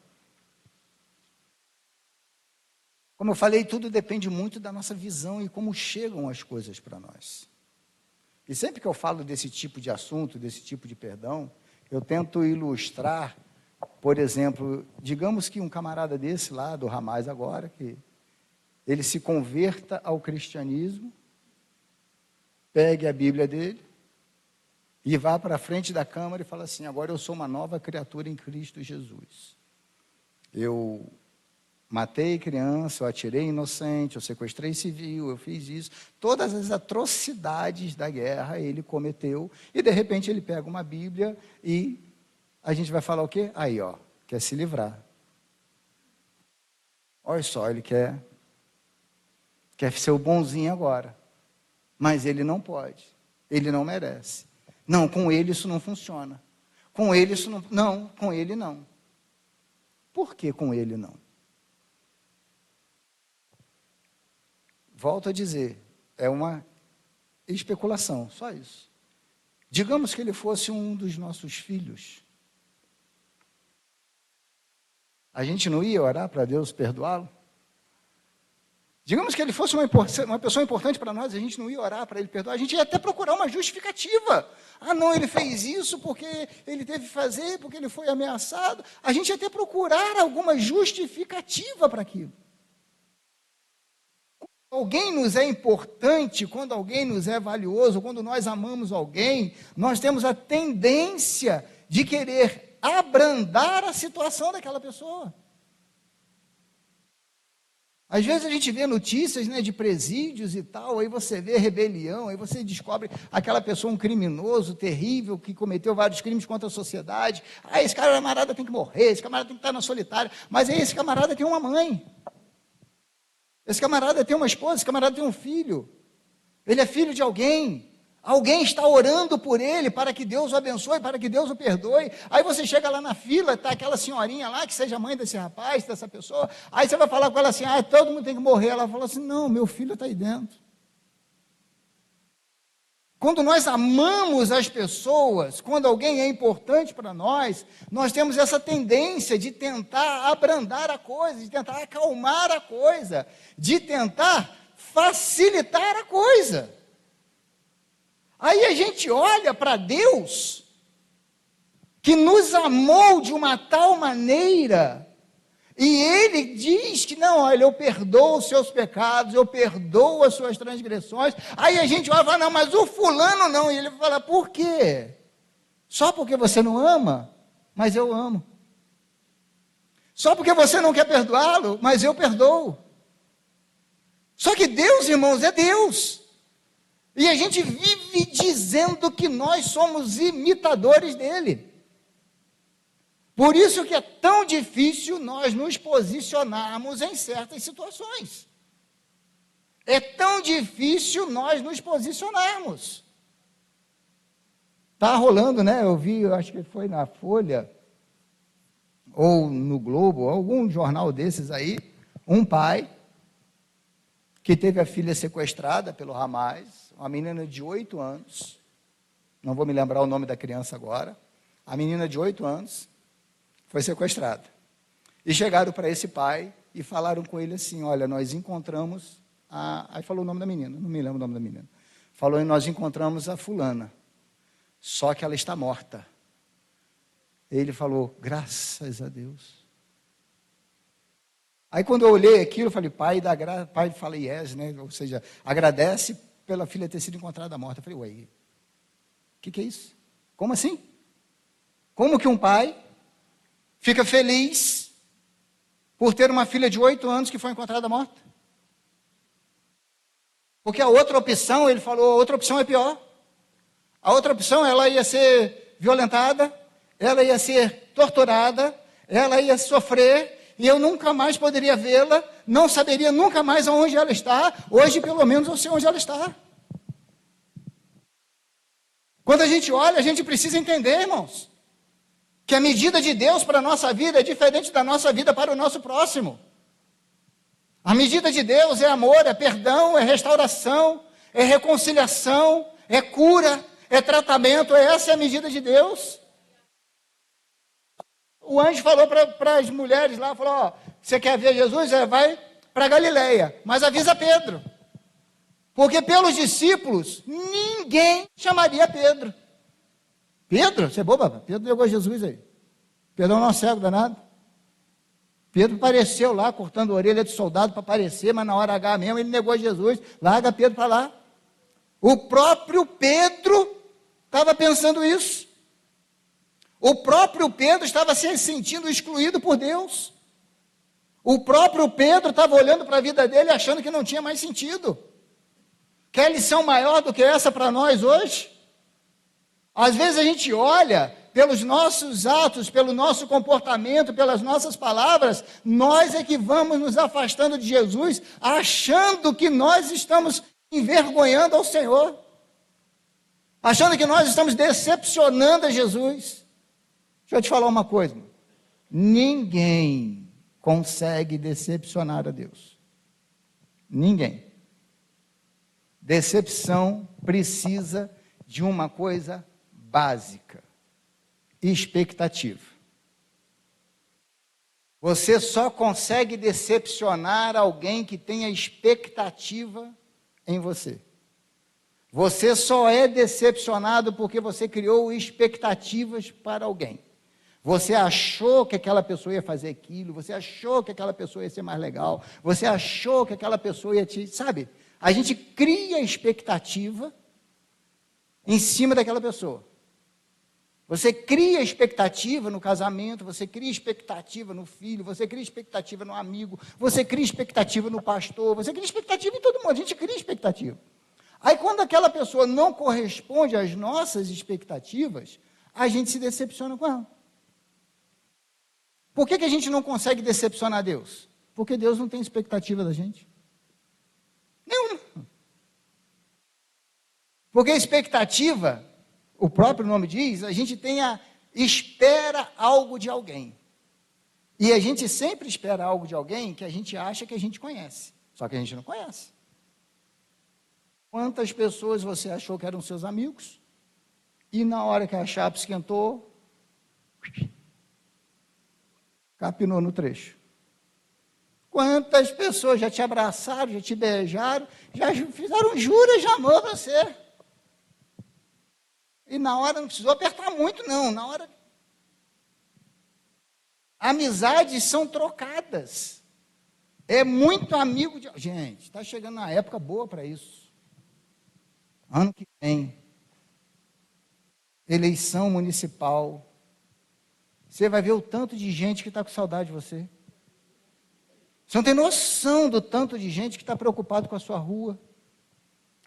Como eu falei, tudo depende muito da nossa visão e como chegam as coisas para nós. E sempre que eu falo desse tipo de assunto, desse tipo de perdão, eu tento ilustrar, por exemplo, digamos que um camarada desse lá, do Hamas agora, que ele se converta ao cristianismo, pegue a Bíblia dele e vá para a frente da câmara e fala assim, agora eu sou uma nova criatura em Cristo Jesus. Eu matei criança, eu atirei inocente, eu sequestrei civil, eu fiz isso. Todas as atrocidades da guerra ele cometeu. E, de repente, ele pega uma Bíblia e a gente vai falar o quê? Aí, quer se livrar. Olha só, ele quer ser o bonzinho agora. Mas ele não pode. Ele não merece. Não, com ele isso não funciona. Com ele isso não... Não, com ele não. Por que com ele não? Volto a dizer, é uma especulação, só isso. Digamos que ele fosse um dos nossos filhos. A gente não ia orar para Deus perdoá-lo? Digamos que ele fosse uma pessoa importante para nós, a gente não ia orar para ele perdoar, a gente ia até procurar uma justificativa. Ah, não, ele fez isso porque ele teve que fazer, porque ele foi ameaçado. A gente ia até procurar alguma justificativa para aquilo. Quando alguém nos é importante, quando alguém nos é valioso, quando nós amamos alguém, nós temos a tendência de querer abrandar a situação daquela pessoa. Às vezes a gente vê notícias, né, de presídios e tal, aí você vê rebelião, aí você descobre aquela pessoa um criminoso terrível que cometeu vários crimes contra a sociedade. Ah, esse camarada tem que morrer, esse camarada tem que estar na solitária. Mas aí esse camarada tem uma mãe, esse camarada tem uma esposa, esse camarada tem um filho, ele é filho de alguém. Alguém está orando por ele para que Deus o abençoe, para que Deus o perdoe. Aí você chega lá na fila, está aquela senhorinha lá, que seja mãe desse rapaz, dessa pessoa. Aí você vai falar com ela assim, ah, todo mundo tem que morrer. Ela fala assim, não, meu filho está aí dentro. Quando nós amamos as pessoas, quando alguém é importante para nós, nós temos essa tendência de tentar abrandar a coisa, de tentar acalmar a coisa, de tentar facilitar a coisa. Aí a gente olha para Deus, que nos amou de uma tal maneira, e Ele diz que, não, olha, eu perdoo os seus pecados, eu perdoo as suas transgressões. Aí a gente olha e fala, não, mas o fulano não. E ele fala, por quê? Só porque você não ama? Mas eu amo. Só porque você não quer perdoá-lo? Mas eu perdoo. Só que Deus, irmãos, é Deus. E a gente vive dizendo que nós somos imitadores dele. Por isso que é tão difícil nós nos posicionarmos em certas situações. É tão difícil nós nos posicionarmos. Está rolando, né? Eu vi, eu acho que foi na Folha, ou no Globo, algum jornal desses aí, um pai que teve a filha sequestrada pelo Hamas, uma menina de 8 anos, não vou me lembrar o nome da criança agora, a menina de 8 anos foi sequestrada. E chegaram para esse pai e falaram com ele assim, olha, nós encontramos, aí falou o nome da menina, não me lembro o nome da menina, falou, nós encontramos a fulana, só que ela está morta. Ele falou, graças a Deus. Aí quando eu olhei aquilo, eu falei, pai, falei yes, né? Ou seja, agradece pela filha ter sido encontrada morta. Eu falei, ué, o que é isso? Como assim? Como que um pai fica feliz por ter uma filha de 8 anos que foi encontrada morta? Porque a outra opção, ele falou, a outra opção é pior. A outra opção, ela ia ser violentada, ela ia ser torturada, ela ia sofrer, e eu nunca mais poderia vê-la, não saberia nunca mais aonde ela está. Hoje, pelo menos, eu sei onde ela está. Quando a gente olha, a gente precisa entender, irmãos, que a medida de Deus para a nossa vida é diferente da nossa vida para o nosso próximo. A medida de Deus é amor, é perdão, é restauração, é reconciliação, é cura, é tratamento. Essa é a medida de Deus. O anjo falou para as mulheres lá, falou, ó, você quer ver Jesus? Vai para Galileia, mas avisa Pedro. Porque pelos discípulos, ninguém chamaria Pedro. Pedro? Você é boba? Pedro negou Jesus aí. Pedro é um cego danado. Pedro apareceu lá, cortando a orelha de soldado para aparecer, mas na hora H mesmo ele negou Jesus. Larga Pedro para lá. O próprio Pedro estava pensando isso. O próprio Pedro estava se sentindo excluído por Deus. O próprio Pedro estava olhando para a vida dele achando que não tinha mais sentido. Quer lição maior do que essa para nós hoje? Às vezes a gente olha pelos nossos atos, pelo nosso comportamento, pelas nossas palavras, nós é que vamos nos afastando de Jesus, achando que nós estamos envergonhando ao Senhor, achando que nós estamos decepcionando a Jesus. Deixa eu te falar uma coisa, ninguém consegue decepcionar a Deus. Ninguém. Decepção precisa de uma coisa básica: expectativa. Você só consegue decepcionar alguém que tenha expectativa em você. Você só é decepcionado porque você criou expectativas para alguém. Você achou que aquela pessoa ia fazer aquilo, você achou que aquela pessoa ia ser mais legal, você achou que aquela pessoa ia te... Sabe? A gente cria expectativa em cima daquela pessoa. Você cria expectativa no casamento, você cria expectativa no filho, você cria expectativa no amigo, você cria expectativa no pastor, você cria expectativa em todo mundo, a gente cria expectativa. Aí quando aquela pessoa não corresponde às nossas expectativas, a gente se decepciona com ela. Por que a gente não consegue decepcionar Deus? Porque Deus não tem expectativa da gente. Nenhuma. Porque a expectativa, o próprio nome diz, a gente espera algo de alguém. E a gente sempre espera algo de alguém que a gente acha que a gente conhece. Só que a gente não conhece. Quantas pessoas você achou que eram seus amigos? E na hora que a chapa esquentou, capinou no trecho. Quantas pessoas já te abraçaram, já te beijaram, já fizeram juras de amor a você? E na hora não precisou apertar muito, não. Na hora. Amizades são trocadas. É muito amigo de. Gente, está chegando uma época boa para isso. Ano que vem. Eleição municipal. Você vai ver o tanto de gente que está com saudade de você. Você não tem noção do tanto de gente que está preocupado com a sua rua.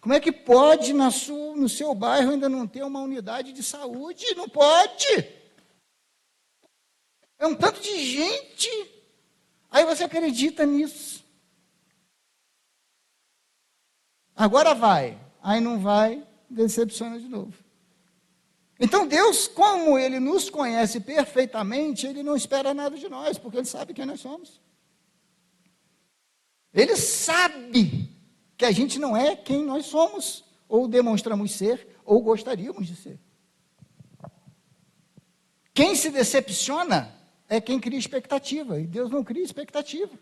Como é que pode no seu bairro ainda não ter uma unidade de saúde? Não pode. É um tanto de gente. Aí você acredita nisso. Agora vai. Aí não vai, decepciona de novo. Então Deus, como Ele nos conhece perfeitamente, Ele não espera nada de nós, porque Ele sabe quem nós somos. Ele sabe que a gente não é quem nós somos, ou demonstramos ser, ou gostaríamos de ser. Quem se decepciona é quem cria expectativa, e Deus não cria expectativa.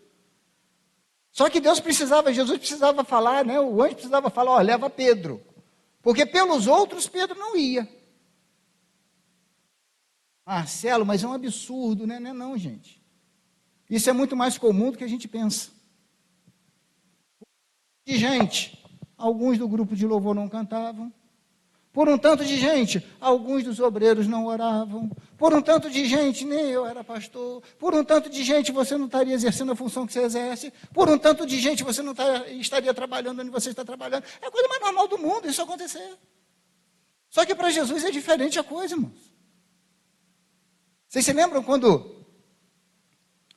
Só que Jesus precisava falar, né? O anjo precisava falar, ó, leva Pedro, porque pelos outros Pedro não ia. Marcelo, mas é um absurdo, né? Não é não, gente. Isso é muito mais comum do que a gente pensa. De gente, alguns do grupo de louvor não cantavam. Por um tanto de gente, alguns dos obreiros não oravam. Por um tanto de gente, nem eu era pastor. Por um tanto de gente, você não estaria exercendo a função que você exerce. Por um tanto de gente, você não estaria trabalhando onde você está trabalhando. É a coisa mais normal do mundo isso acontecer. Só que para Jesus é diferente a coisa, irmãos. Vocês se lembram quando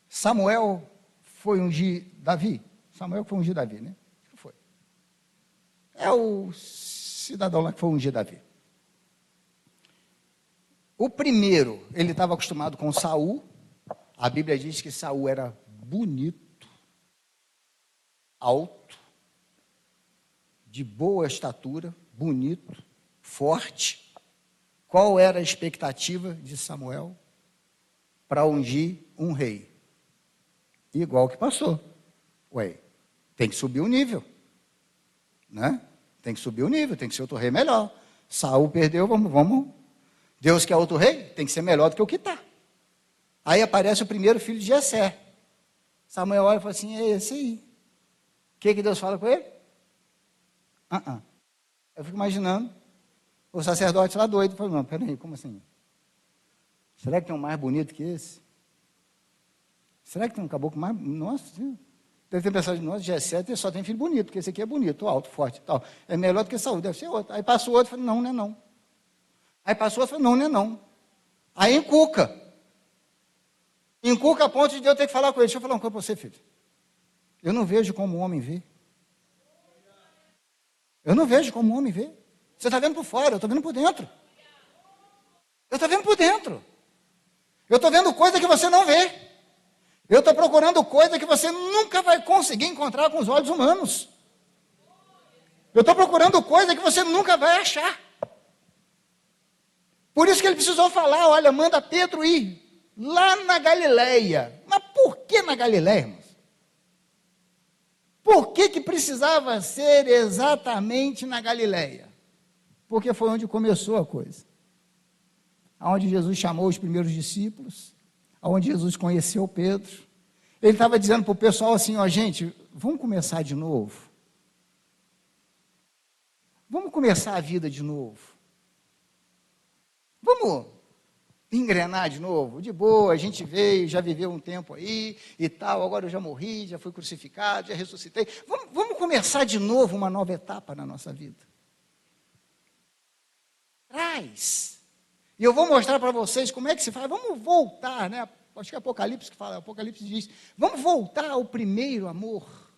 Samuel foi ungir Davi? Samuel foi ungir Davi, né? Foi. É o cidadão lá que foi ungir Davi. O primeiro, ele estava acostumado com Saul. A Bíblia diz que Saul era bonito, alto, de boa estatura, bonito, forte. Qual era a expectativa de Samuel para ungir um rei? Igual que passou. Ué, tem que subir o nível, né? Tem que subir o nível, tem que ser outro rei melhor. Saul perdeu, vamos. Deus quer outro rei? Tem que ser melhor do que o que está. Aí aparece o primeiro filho de Jessé. Samuel olha e fala assim, é esse aí. O que Deus fala com ele? Eu fico imaginando o sacerdote lá doido, falando, não, peraí, como assim? Será que tem um mais bonito que esse? Será que tem um caboclo mais... Nossa, deve ter pensado, nossa, Jessé só tem filho bonito, porque esse aqui é bonito, alto, forte e tal. É melhor do que Saúl, deve ser outro. Aí passou outro e falou, não, não é não. Aí passou outro e falou, não, não é não. Aí encuca. Encuca a ponto de eu ter que falar com ele. Deixa eu falar uma coisa para você, filho. Eu não vejo como o homem vê. Eu não vejo como o homem vê. Você está vendo por fora, eu estou vendo por dentro. Eu estou vendo por dentro. Eu estou vendo coisa que você não vê. Eu estou procurando coisa que você nunca vai conseguir encontrar com os olhos humanos. Eu estou procurando coisa que você nunca vai achar. Por isso que ele precisou falar, olha, manda Pedro ir lá na Galileia. Mas por que na Galileia, irmãos? Por que precisava ser exatamente na Galileia? Porque foi onde começou a coisa. Onde Jesus chamou os primeiros discípulos, onde Jesus conheceu Pedro. Ele estava dizendo para o pessoal assim, ó, gente, vamos começar de novo. Vamos começar a vida de novo. Vamos engrenar de novo, de boa, a gente veio, já viveu um tempo aí e tal, agora eu já morri, já fui crucificado, já ressuscitei. Vamos começar de novo uma nova etapa na nossa vida. Traz. E eu vou mostrar para vocês como é que se faz. Vamos voltar, né? Acho que é Apocalipse que fala, Apocalipse diz, vamos voltar ao primeiro amor.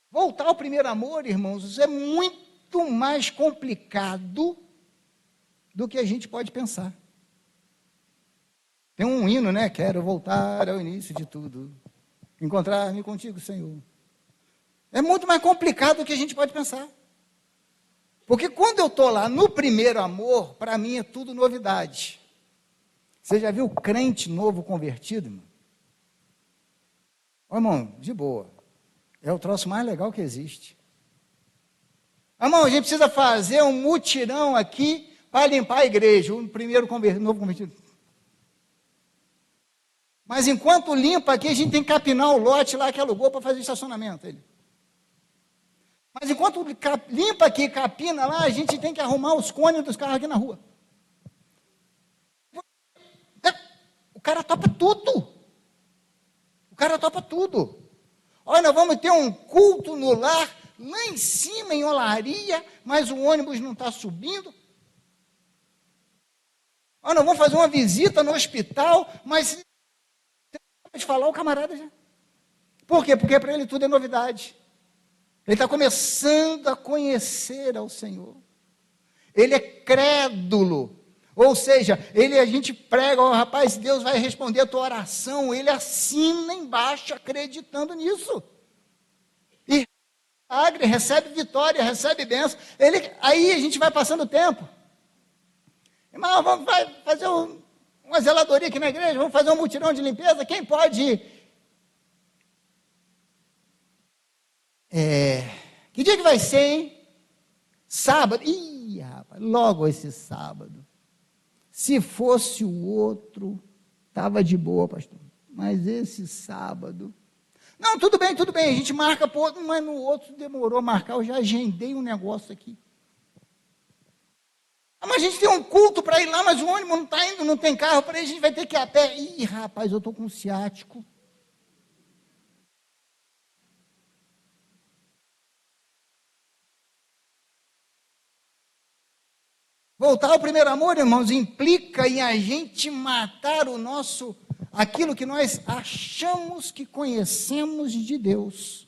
Voltar ao primeiro amor, irmãos, é muito mais complicado do que a gente pode pensar. Tem um hino, né? Quero voltar ao início de tudo. Encontrar-me contigo, Senhor. É muito mais complicado do que a gente pode pensar. Porque quando eu estou lá no primeiro amor, para mim é tudo novidade. Você já viu crente novo convertido, irmão? Ô, irmão, de boa. É o troço mais legal que existe. Irmão, a gente precisa fazer um mutirão aqui para limpar a igreja, o primeiro novo convertido. Mas enquanto limpa aqui, a gente tem que capinar o lote lá que alugou para fazer estacionamento. Mas enquanto limpa aqui, capina lá, a gente tem que arrumar os cones dos carros aqui na rua. O cara topa tudo. O cara topa tudo. Olha, nós vamos ter um culto no lar, lá em cima, em Olaria, mas o ônibus não está subindo. Olha, nós vamos fazer uma visita no hospital, mas de falar o camarada já. Por quê? Porque para ele tudo é novidade. Ele está começando a conhecer ao Senhor. Ele é crédulo. Ou seja, a gente prega, oh, rapaz, Deus vai responder a tua oração. Ele assina embaixo acreditando nisso. E recebe vitória, recebe bênção. Aí a gente vai passando o tempo. Irmão, vamos fazer uma zeladoria aqui na igreja, vamos fazer um mutirão de limpeza. Quem pode ir? Que dia que vai ser, hein? Sábado. Ih, rapaz, logo esse sábado. Se fosse o outro, estava de boa, pastor. Mas esse sábado... Não, tudo bem, a gente marca para o outro, mas no outro demorou a marcar, eu já agendei um negócio aqui. Mas a gente tem um culto para ir lá, mas o ônibus não está indo, não tem carro para ir, a gente vai ter que ir a pé. Ih, rapaz, eu estou com um ciático. Voltar ao primeiro amor, irmãos, implica em a gente matar aquilo que nós achamos que conhecemos de Deus.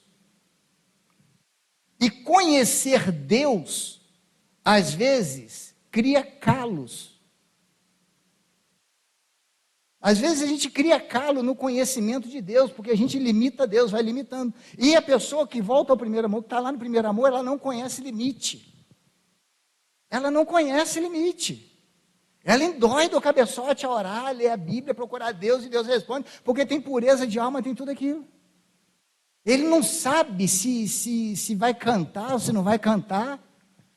E conhecer Deus, às vezes, cria calos. Às vezes a gente cria calo no conhecimento de Deus, porque a gente limita Deus, vai limitando. E a pessoa que volta ao primeiro amor, que está lá no primeiro amor, ela não conhece limite. Ela não conhece limite. Ela endóida o cabeçote a orar, a ler a Bíblia, procurar Deus, e Deus responde, porque tem pureza de alma, tem tudo aquilo. Ele não sabe se vai cantar ou se não vai cantar,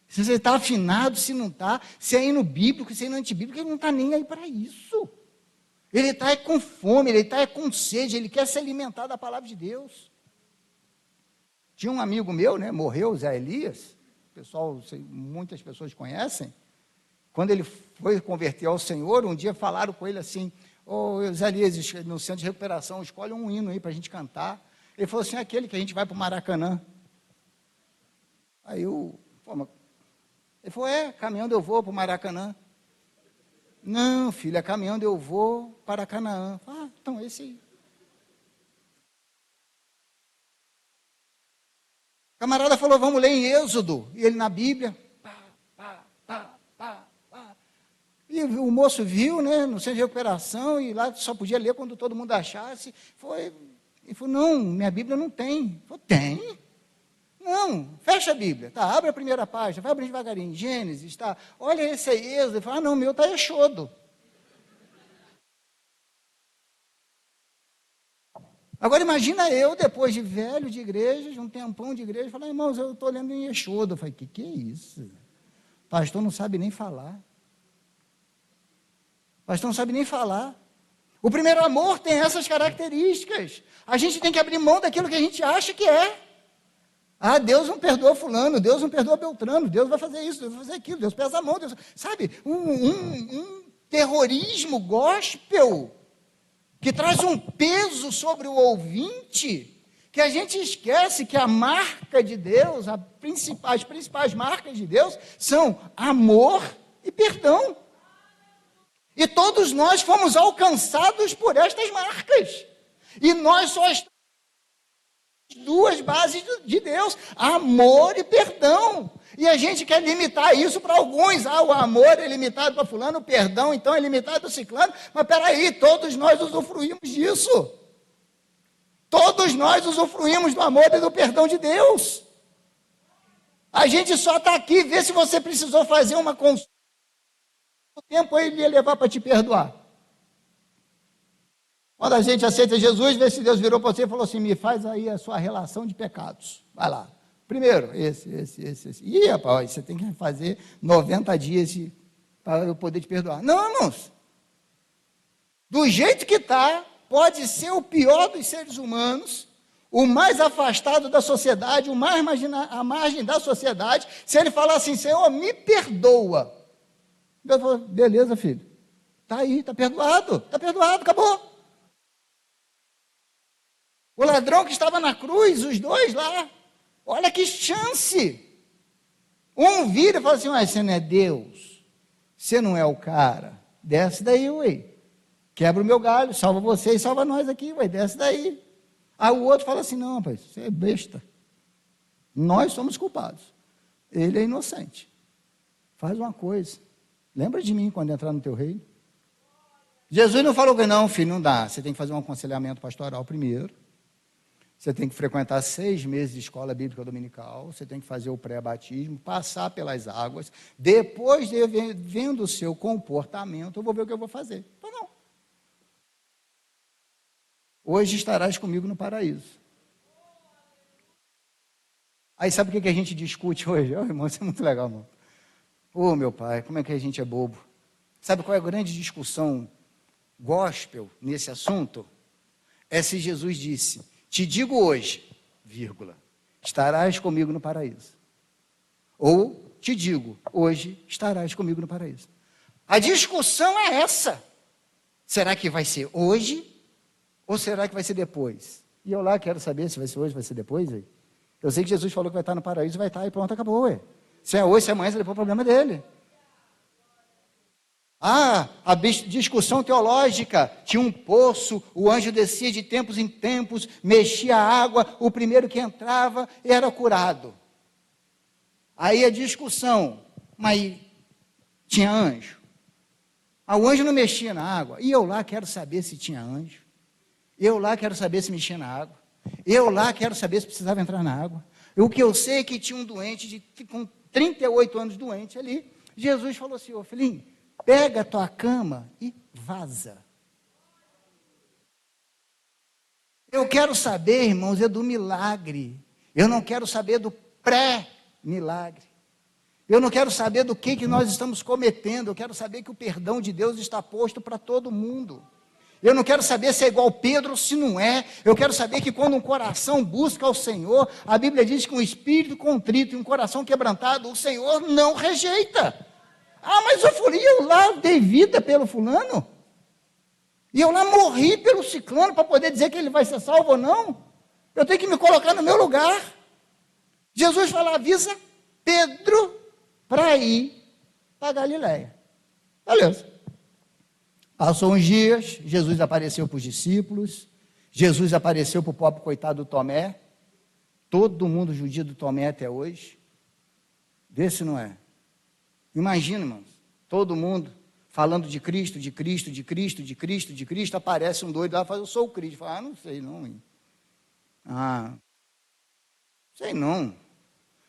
se você está afinado, se não está, se é hino bíblico, se é hino antibíblico, ele não está nem aí para isso. Ele está com fome, ele está com sede, ele quer se alimentar da palavra de Deus. Tinha um amigo meu, né, morreu, Zé Elias, pessoal, muitas pessoas conhecem. Quando ele foi converter ao Senhor, um dia falaram com ele assim, ô Zé Elias, no centro de recuperação, escolhe um hino aí para a gente cantar. Ele falou assim, aquele que a gente vai para o Maracanã. Aí ele falou, caminhando eu vou para o Maracanã. Não, filho, é caminhando eu vou para Canaã. Então esse aí. O camarada falou, vamos ler em Êxodo. E ele na Bíblia. E o moço viu, né, no centro de recuperação, e lá só podia ler quando todo mundo achasse. Ele falou, não, minha Bíblia não tem. Ele falou, tem? Não, fecha a Bíblia. Tá, abre a primeira página, vai abrir devagarinho. Gênesis, tá. Olha esse aí, Êxodo. Ele falou, não, meu está Exodo. Agora imagina eu, depois de velho de igreja, de um tempão de igreja, falar, irmãos, eu estou lendo em Êxodo. Eu falei, que é isso? Pastor não sabe nem falar. Pastor não sabe nem falar. O primeiro amor tem essas características. A gente tem que abrir mão daquilo que a gente acha que é. Ah, Deus não perdoa fulano, Deus não perdoa Beltrano, Deus vai fazer isso, Deus vai fazer aquilo, Deus pesa a mão, Deus... Sabe, um terrorismo gospel que traz um peso sobre o ouvinte, que a gente esquece que a marca de Deus, as principais marcas de Deus são amor e perdão. E todos nós fomos alcançados por estas marcas. E nós só estamos duas bases de Deus, amor e perdão. E a gente quer limitar isso para alguns. Ah, o amor é limitado para fulano, o perdão então é limitado para ciclano. Mas peraí, todos nós usufruímos disso. Todos nós usufruímos do amor e do perdão de Deus. A gente só está aqui, vê se você precisou fazer uma consulta. Quanto tempo ele ia levar para te perdoar? Quando a gente aceita Jesus, vê se Deus virou para você e falou assim, me faz aí a sua relação de pecados. Vai lá. Primeiro, esse. Ih, rapaz, você tem que fazer 90 dias para eu poder te perdoar. Não, irmãos. Do jeito que está, pode ser o pior dos seres humanos, o mais afastado da sociedade, o mais à margem da sociedade. Se ele falar assim, Senhor, me perdoa. Deus falou, beleza, filho. Está aí, está perdoado, acabou. O ladrão que estava na cruz, os dois lá, olha que chance. Um vira e fala assim, mas você não é Deus, você não é o cara, desce daí, ué. Quebra o meu galho, salva você e salva nós aqui, ué, desce daí. Aí o outro fala assim, não, rapaz, você é besta. Nós somos culpados. Ele é inocente. Faz uma coisa, lembra de mim quando entrar no teu reino. Jesus não falou que não, filho, não dá. Você tem que fazer um aconselhamento pastoral primeiro. Você tem que frequentar 6 meses de escola bíblica dominical, você tem que fazer o pré-batismo, passar pelas águas, depois de vendo o seu comportamento, eu vou ver o que eu vou fazer. Então não. Hoje estarás comigo no paraíso. Aí sabe o que a gente discute hoje? Oh, irmão, isso é muito legal, irmão. Ô, meu pai, como é que a gente é bobo? Sabe qual é a grande discussão gospel nesse assunto? É se Jesus disse, te digo hoje, vírgula, estarás comigo no paraíso. Ou, te digo, hoje estarás comigo no paraíso. A discussão é essa. Será que vai ser hoje? Ou será que vai ser depois? E eu lá quero saber se vai ser hoje, vai ser depois. Aí. Eu sei que Jesus falou que vai estar no paraíso, vai estar e pronto, acabou. Ué. Se é hoje, se é amanhã, se depois, o problema é dele. Ah, a discussão teológica, tinha um poço, o anjo descia de tempos em tempos, mexia a água, o primeiro que entrava era curado. Aí a discussão, mas tinha anjo? Ah, o anjo não mexia na água, e eu lá quero saber se tinha anjo, eu lá quero saber se mexia na água, eu lá quero saber se precisava entrar na água. O que eu sei é que tinha um doente, com 38 anos doente ali, Jesus falou assim, ô filhinho, pega a tua cama e vaza. Eu quero saber, irmãos, é do milagre. Eu não quero saber do pré-milagre. Eu não quero saber do que nós estamos cometendo. Eu quero saber que o perdão de Deus está posto para todo mundo. Eu não quero saber se é igual Pedro ou se não é. Eu quero saber que quando um coração busca ao Senhor, a Bíblia diz que um espírito contrito e um coração quebrantado, o Senhor não rejeita. Ah, mas eu lá dei vida pelo fulano. E eu lá morri pelo ciclano para poder dizer que ele vai ser salvo ou não. Eu tenho que me colocar no meu lugar. Jesus fala, avisa Pedro para ir para Galiléia. Beleza. Passou uns dias, Jesus apareceu para os discípulos, Jesus apareceu para o pobre coitado do Tomé, todo mundo judia do Tomé até hoje. Vê se não é. Imagina, irmãos, todo mundo falando de Cristo, de Cristo, de Cristo, de Cristo, de Cristo, aparece um doido lá e fala, eu sou o Cristo. Fala, não sei não, hein? Sei não.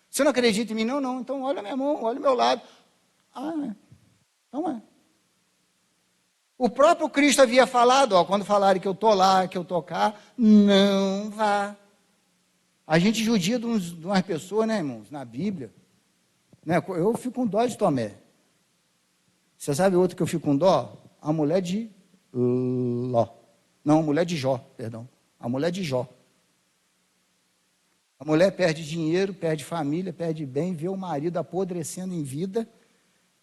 Você não acredita em mim? Não, não. Então olha a minha mão, olha o meu lado. Então é. O próprio Cristo havia falado, ó, quando falarem que eu estou lá, que eu estou cá, não vá. A gente judia de umas pessoas, né, irmãos, na Bíblia. Né? Eu fico com dó de Tomé. Você sabe outro que eu fico com dó? A mulher de Ló. Não, a mulher de Jó, perdão. A mulher de Jó. A mulher perde dinheiro, perde família, perde bem, vê o marido apodrecendo em vida,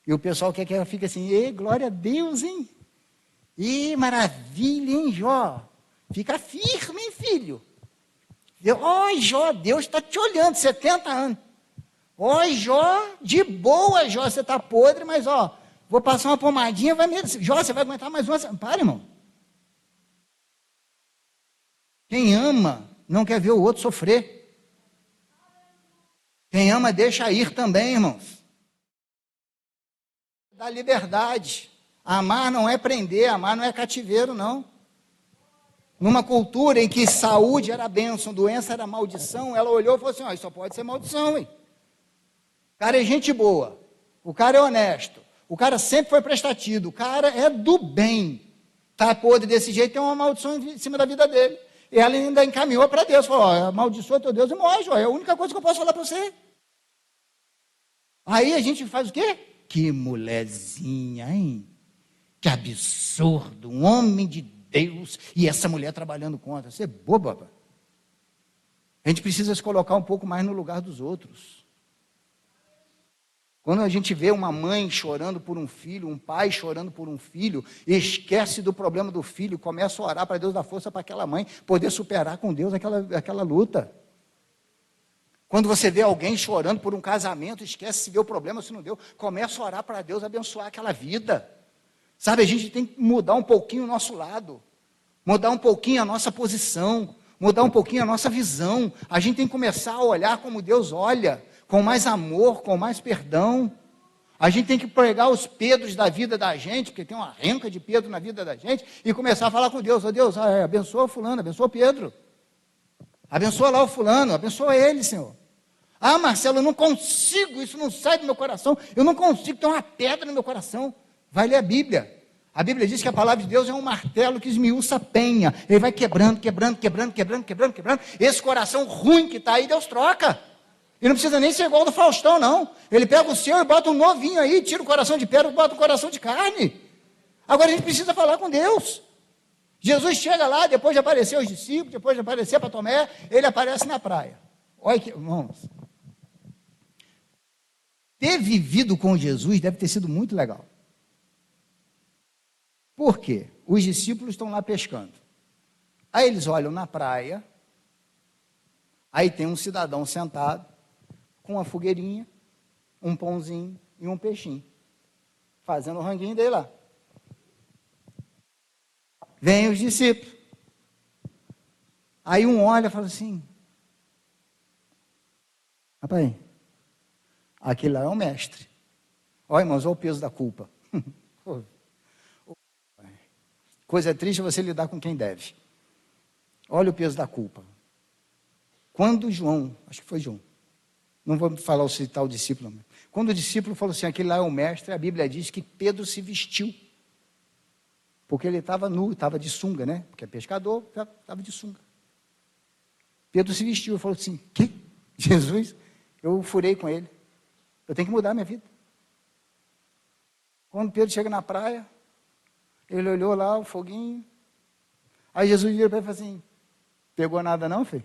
e o pessoal quer que ela fique assim, ei, glória a Deus, hein? Ih, maravilha, hein, Jó? Fica firme, hein, filho? Ó, Jó, Deus está te olhando, 70 anos. Ó, Jó, de boa, Jó, você está podre, mas, ó, vou passar uma pomadinha, vai mesmo. Jó, você vai aguentar mais uma... Para, irmão. Quem ama não quer ver o outro sofrer. Quem ama deixa ir também, irmãos. Dá liberdade. Amar não é prender, amar não é cativeiro, não. Numa cultura em que saúde era bênção, doença era maldição, ela olhou e falou assim, ó, isso só pode ser maldição, hein? O cara é gente boa, o cara é honesto, o cara sempre foi prestativo, o cara é do bem. Tá podre desse jeito, tem uma maldição em cima da vida dele. E ela ainda encaminhou para Deus, falou, ó, amaldiçoa teu Deus e morre, ó, é a única coisa que eu posso falar para você. Aí a gente faz o quê? Que mulherzinha, hein? Que absurdo, um homem de Deus e essa mulher trabalhando contra. Você é boba. A gente precisa se colocar um pouco mais no lugar dos outros. Quando a gente vê uma mãe chorando por um filho, um pai chorando por um filho, esquece do problema do filho, começa a orar para Deus dar força para aquela mãe poder superar com Deus aquela luta. Quando você vê alguém chorando por um casamento, esquece se vê o problema, se não deu, começa a orar para Deus abençoar aquela vida. Sabe, a gente tem que mudar um pouquinho o nosso lado, mudar um pouquinho a nossa posição, mudar um pouquinho a nossa visão. A gente tem que começar a olhar como Deus olha, com mais amor, com mais perdão. A gente tem que pregar os Pedros da vida da gente, porque tem uma renca de Pedro na vida da gente, e começar a falar com Deus, ó Deus, abençoa o fulano, abençoa o Pedro. Abençoa lá o fulano, abençoa ele, Senhor. Ah, Marcelo, eu não consigo, isso não sai do meu coração, eu não consigo ter uma pedra no meu coração. Vai ler a Bíblia. A Bíblia diz que a palavra de Deus é um martelo que esmiuça a penha. Ele vai quebrando. Esse coração ruim que está aí, Deus troca. E não precisa nem ser igual ao do Faustão, não. Ele pega o seu e bota um novinho aí, tira o coração de pedra e bota o coração de carne. Agora a gente precisa falar com Deus. Jesus chega lá, depois de aparecer aos discípulos, depois de aparecer para Tomé, ele aparece na praia. Olha que, irmãos, ter vivido com Jesus deve ter sido muito legal. Por quê? Os discípulos estão lá pescando. Aí eles olham na praia, aí tem um cidadão sentado, com uma fogueirinha, um pãozinho e um peixinho, fazendo o ranguinho dele lá. Vêm os discípulos. Aí um olha e fala assim, rapaz, aquele lá é o mestre. Olha, irmãos, olha o peso da culpa. Coisa triste é você lidar com quem deve. Olha o peso da culpa. Quando João, acho que foi João, não vou falar citar o discípulo, não. Quando o discípulo falou assim, aquele lá é o mestre, a Bíblia diz que Pedro se vestiu. Porque ele estava nu, estava de sunga, né? Porque é pescador, estava de sunga. Pedro se vestiu e falou assim, que? Jesus, eu furei com ele. Eu tenho que mudar a minha vida. Quando Pedro chega na praia, ele olhou lá o foguinho. Aí Jesus vira para ele e falou assim, pegou nada não, filho?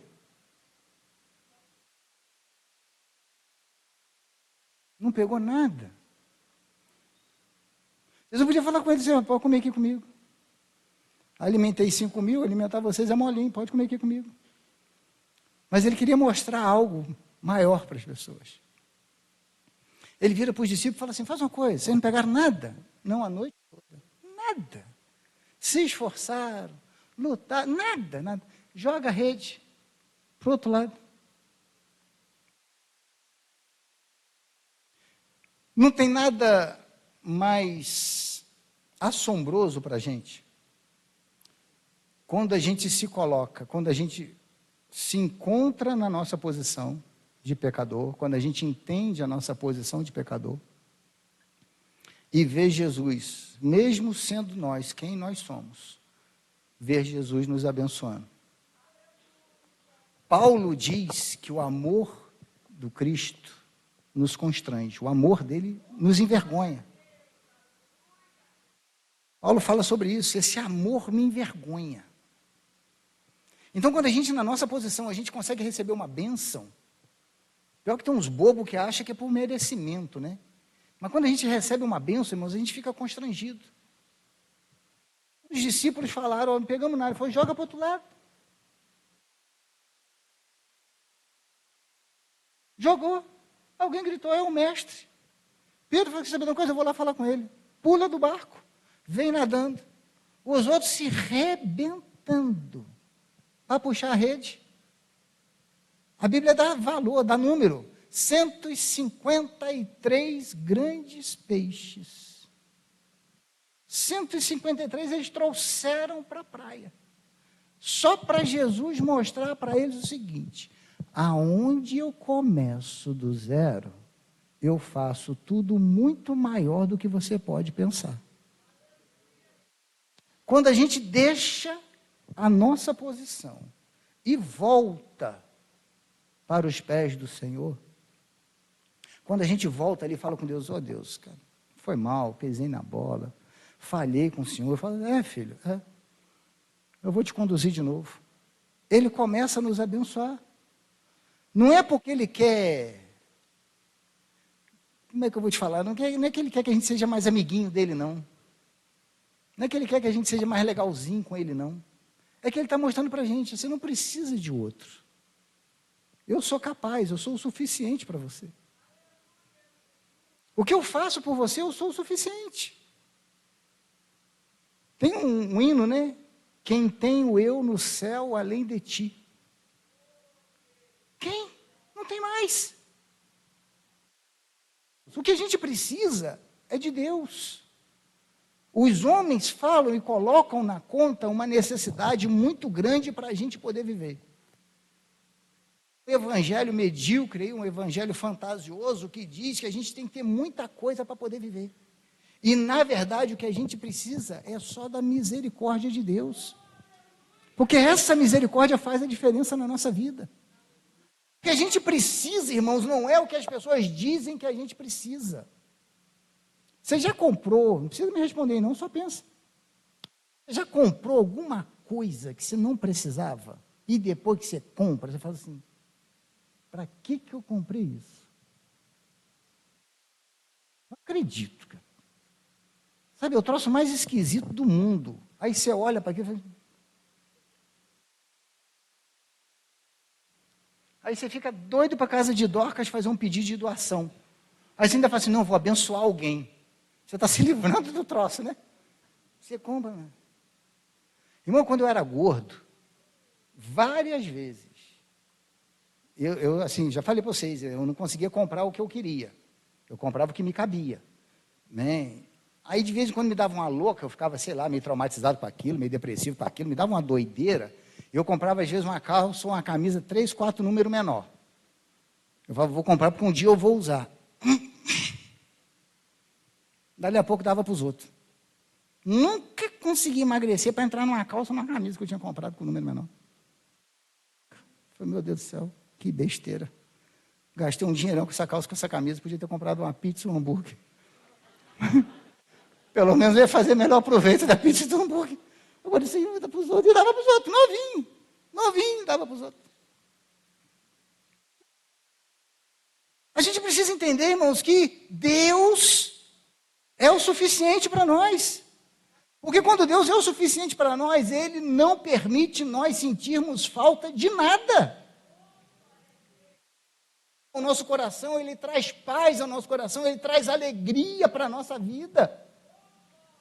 Não pegou nada. Jesus podia falar com ele assim, pode comer aqui comigo. Alimentei 5.000, alimentar vocês é molinho, pode comer aqui comigo. Mas ele queria mostrar algo maior para as pessoas. Ele vira para os discípulos e fala assim, faz uma coisa, vocês não pegaram nada? Não, a noite toda. Nada. Se esforçaram, lutaram, nada. Joga a rede para o outro lado. Não tem nada mais assombroso para a gente quando a gente se coloca, quando a gente se encontra na nossa posição de pecador, quando a gente entende a nossa posição de pecador, e ver Jesus, mesmo sendo nós quem nós somos, ver Jesus nos abençoando. Paulo diz que o amor do Cristo nos constrange, o amor dele nos envergonha. Paulo fala sobre isso, esse amor me envergonha. Então, quando a gente, na nossa posição, a gente consegue receber uma bênção, pior que tem uns bobos que acham que é por merecimento, né? Mas quando a gente recebe uma bênção, irmãos, a gente fica constrangido. Os discípulos falaram, ó, não pegamos nada, ele falou, joga para o outro lado. Jogou. Alguém gritou, é o mestre. Pedro falou, sabe de uma coisa? Eu vou lá falar com ele. Pula do barco, vem nadando. Os outros se rebentando para puxar a rede. A Bíblia dá valor, dá número. 153 grandes peixes. 153 eles trouxeram para a praia. Só para Jesus mostrar para eles o seguinte: aonde eu começo do zero, eu faço tudo muito maior do que você pode pensar. Quando a gente deixa a nossa posição e volta para os pés do Senhor, quando a gente volta ali e fala com Deus, ó Deus, cara, foi mal, pisei na bola, falhei com o Senhor, eu falo, filho, eu vou te conduzir de novo. Ele começa a nos abençoar. Não é porque ele quer, como é que eu vou te falar, não é que ele quer que a gente seja mais amiguinho dele, não. Não é que ele quer que a gente seja mais legalzinho com ele, não. É que ele está mostrando para a gente, você não precisa de outro. Eu sou capaz, eu sou o suficiente para você. O que eu faço por você, eu sou o suficiente. Tem um hino, né? Quem tem o eu no céu além de ti? Quem? Não tem mais. O que a gente precisa é de Deus. Os homens falam e colocam na conta uma necessidade muito grande para a gente poder viver. Um evangelho medíocre, um evangelho fantasioso que diz que a gente tem que ter muita coisa para poder viver. E, na verdade, o que a gente precisa é só da misericórdia de Deus. Porque essa misericórdia faz a diferença na nossa vida. O que a gente precisa, irmãos, não é o que as pessoas dizem que a gente precisa. Você já comprou, não precisa me responder não, só pensa. Você já comprou alguma coisa que você não precisava? E depois que você compra, você fala assim, para que eu comprei isso? Não acredito, cara. Sabe, é o troço mais esquisito do mundo. Aí você olha para aquilo e fala... Aí você fica doido para a casa de Dorcas fazer um pedido de doação. Aí você ainda fala assim, não, vou abençoar alguém. Você está se livrando do troço, né? Você compra, né? Irmão, quando eu era gordo, várias vezes, eu assim, já falei para vocês, eu não conseguia comprar o que eu queria. Eu comprava o que me cabia, né? Aí, de vez em quando, me dava uma louca, eu ficava, sei lá, meio traumatizado com aquilo, meio depressivo com aquilo, me dava uma doideira. Eu comprava, às vezes, uma calça ou uma camisa 3, 4 número menor. Eu falava, vou comprar porque um dia eu vou usar. Dali a pouco dava para os outros. Nunca consegui emagrecer para entrar numa calça ou numa camisa que eu tinha comprado com número menor. Falei, meu Deus do céu, que besteira. Gastei um dinheirão com essa calça, com essa camisa, podia ter comprado uma pizza ou um hambúrguer. Pelo menos eu ia fazer melhor proveito da pizza e do hambúrguer. Agora isso aí ia dar para os outros, e dava para os outros, novinho, dava para os outros. A gente precisa entender, irmãos, que Deus é o suficiente para nós. Porque quando Deus é o suficiente para nós, Ele não permite nós sentirmos falta de nada. O nosso coração, Ele traz paz ao nosso coração, Ele traz alegria para a nossa vida.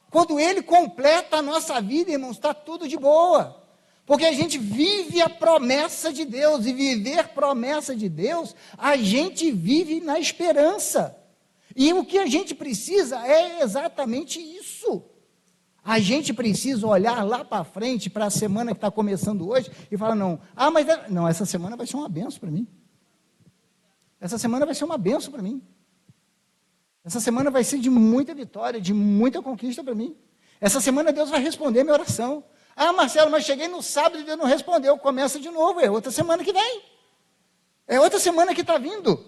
Quando Ele completa a nossa vida, irmãos, está tudo de boa. Porque a gente vive a promessa de Deus, e viver promessa de Deus, a gente vive na esperança. E o que a gente precisa é exatamente isso. A gente precisa olhar lá para frente, para a semana que está começando hoje, e falar, não, essa semana vai ser uma benção para mim. Essa semana vai ser uma benção para mim. Essa semana vai ser de muita vitória, de muita conquista para mim. Essa semana Deus vai responder a minha oração. Ah, Marcelo, mas cheguei no sábado e Deus não respondeu. Começa de novo, é outra semana que vem. É outra semana que está vindo.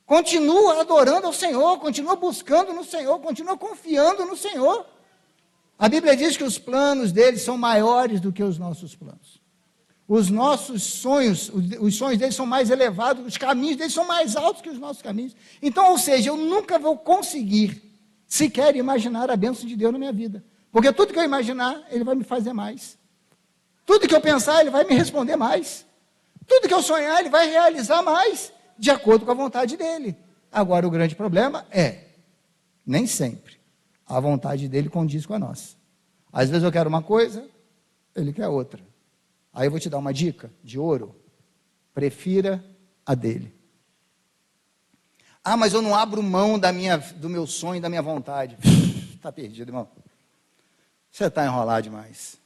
Continua adorando ao Senhor, continua buscando no Senhor, continua confiando no Senhor. A Bíblia diz que os planos deles são maiores do que os nossos planos. Os nossos sonhos, os sonhos deles são mais elevados, os caminhos deles são mais altos que os nossos caminhos. Então, ou seja, eu nunca vou conseguir sequer imaginar a bênção de Deus na minha vida. Porque tudo que eu imaginar, Ele vai me fazer mais. Tudo que eu pensar, Ele vai me responder mais. Tudo que eu sonhar, Ele vai realizar mais, de acordo com a vontade dEle. Agora, o grande problema é, nem sempre, a vontade dEle condiz com a nossa. Às vezes eu quero uma coisa, Ele quer outra. Aí eu vou te dar uma dica de ouro. Prefira a dele. Ah, mas eu não abro mão do meu sonho, da minha vontade. Está perdido, irmão. Você está enrolado demais.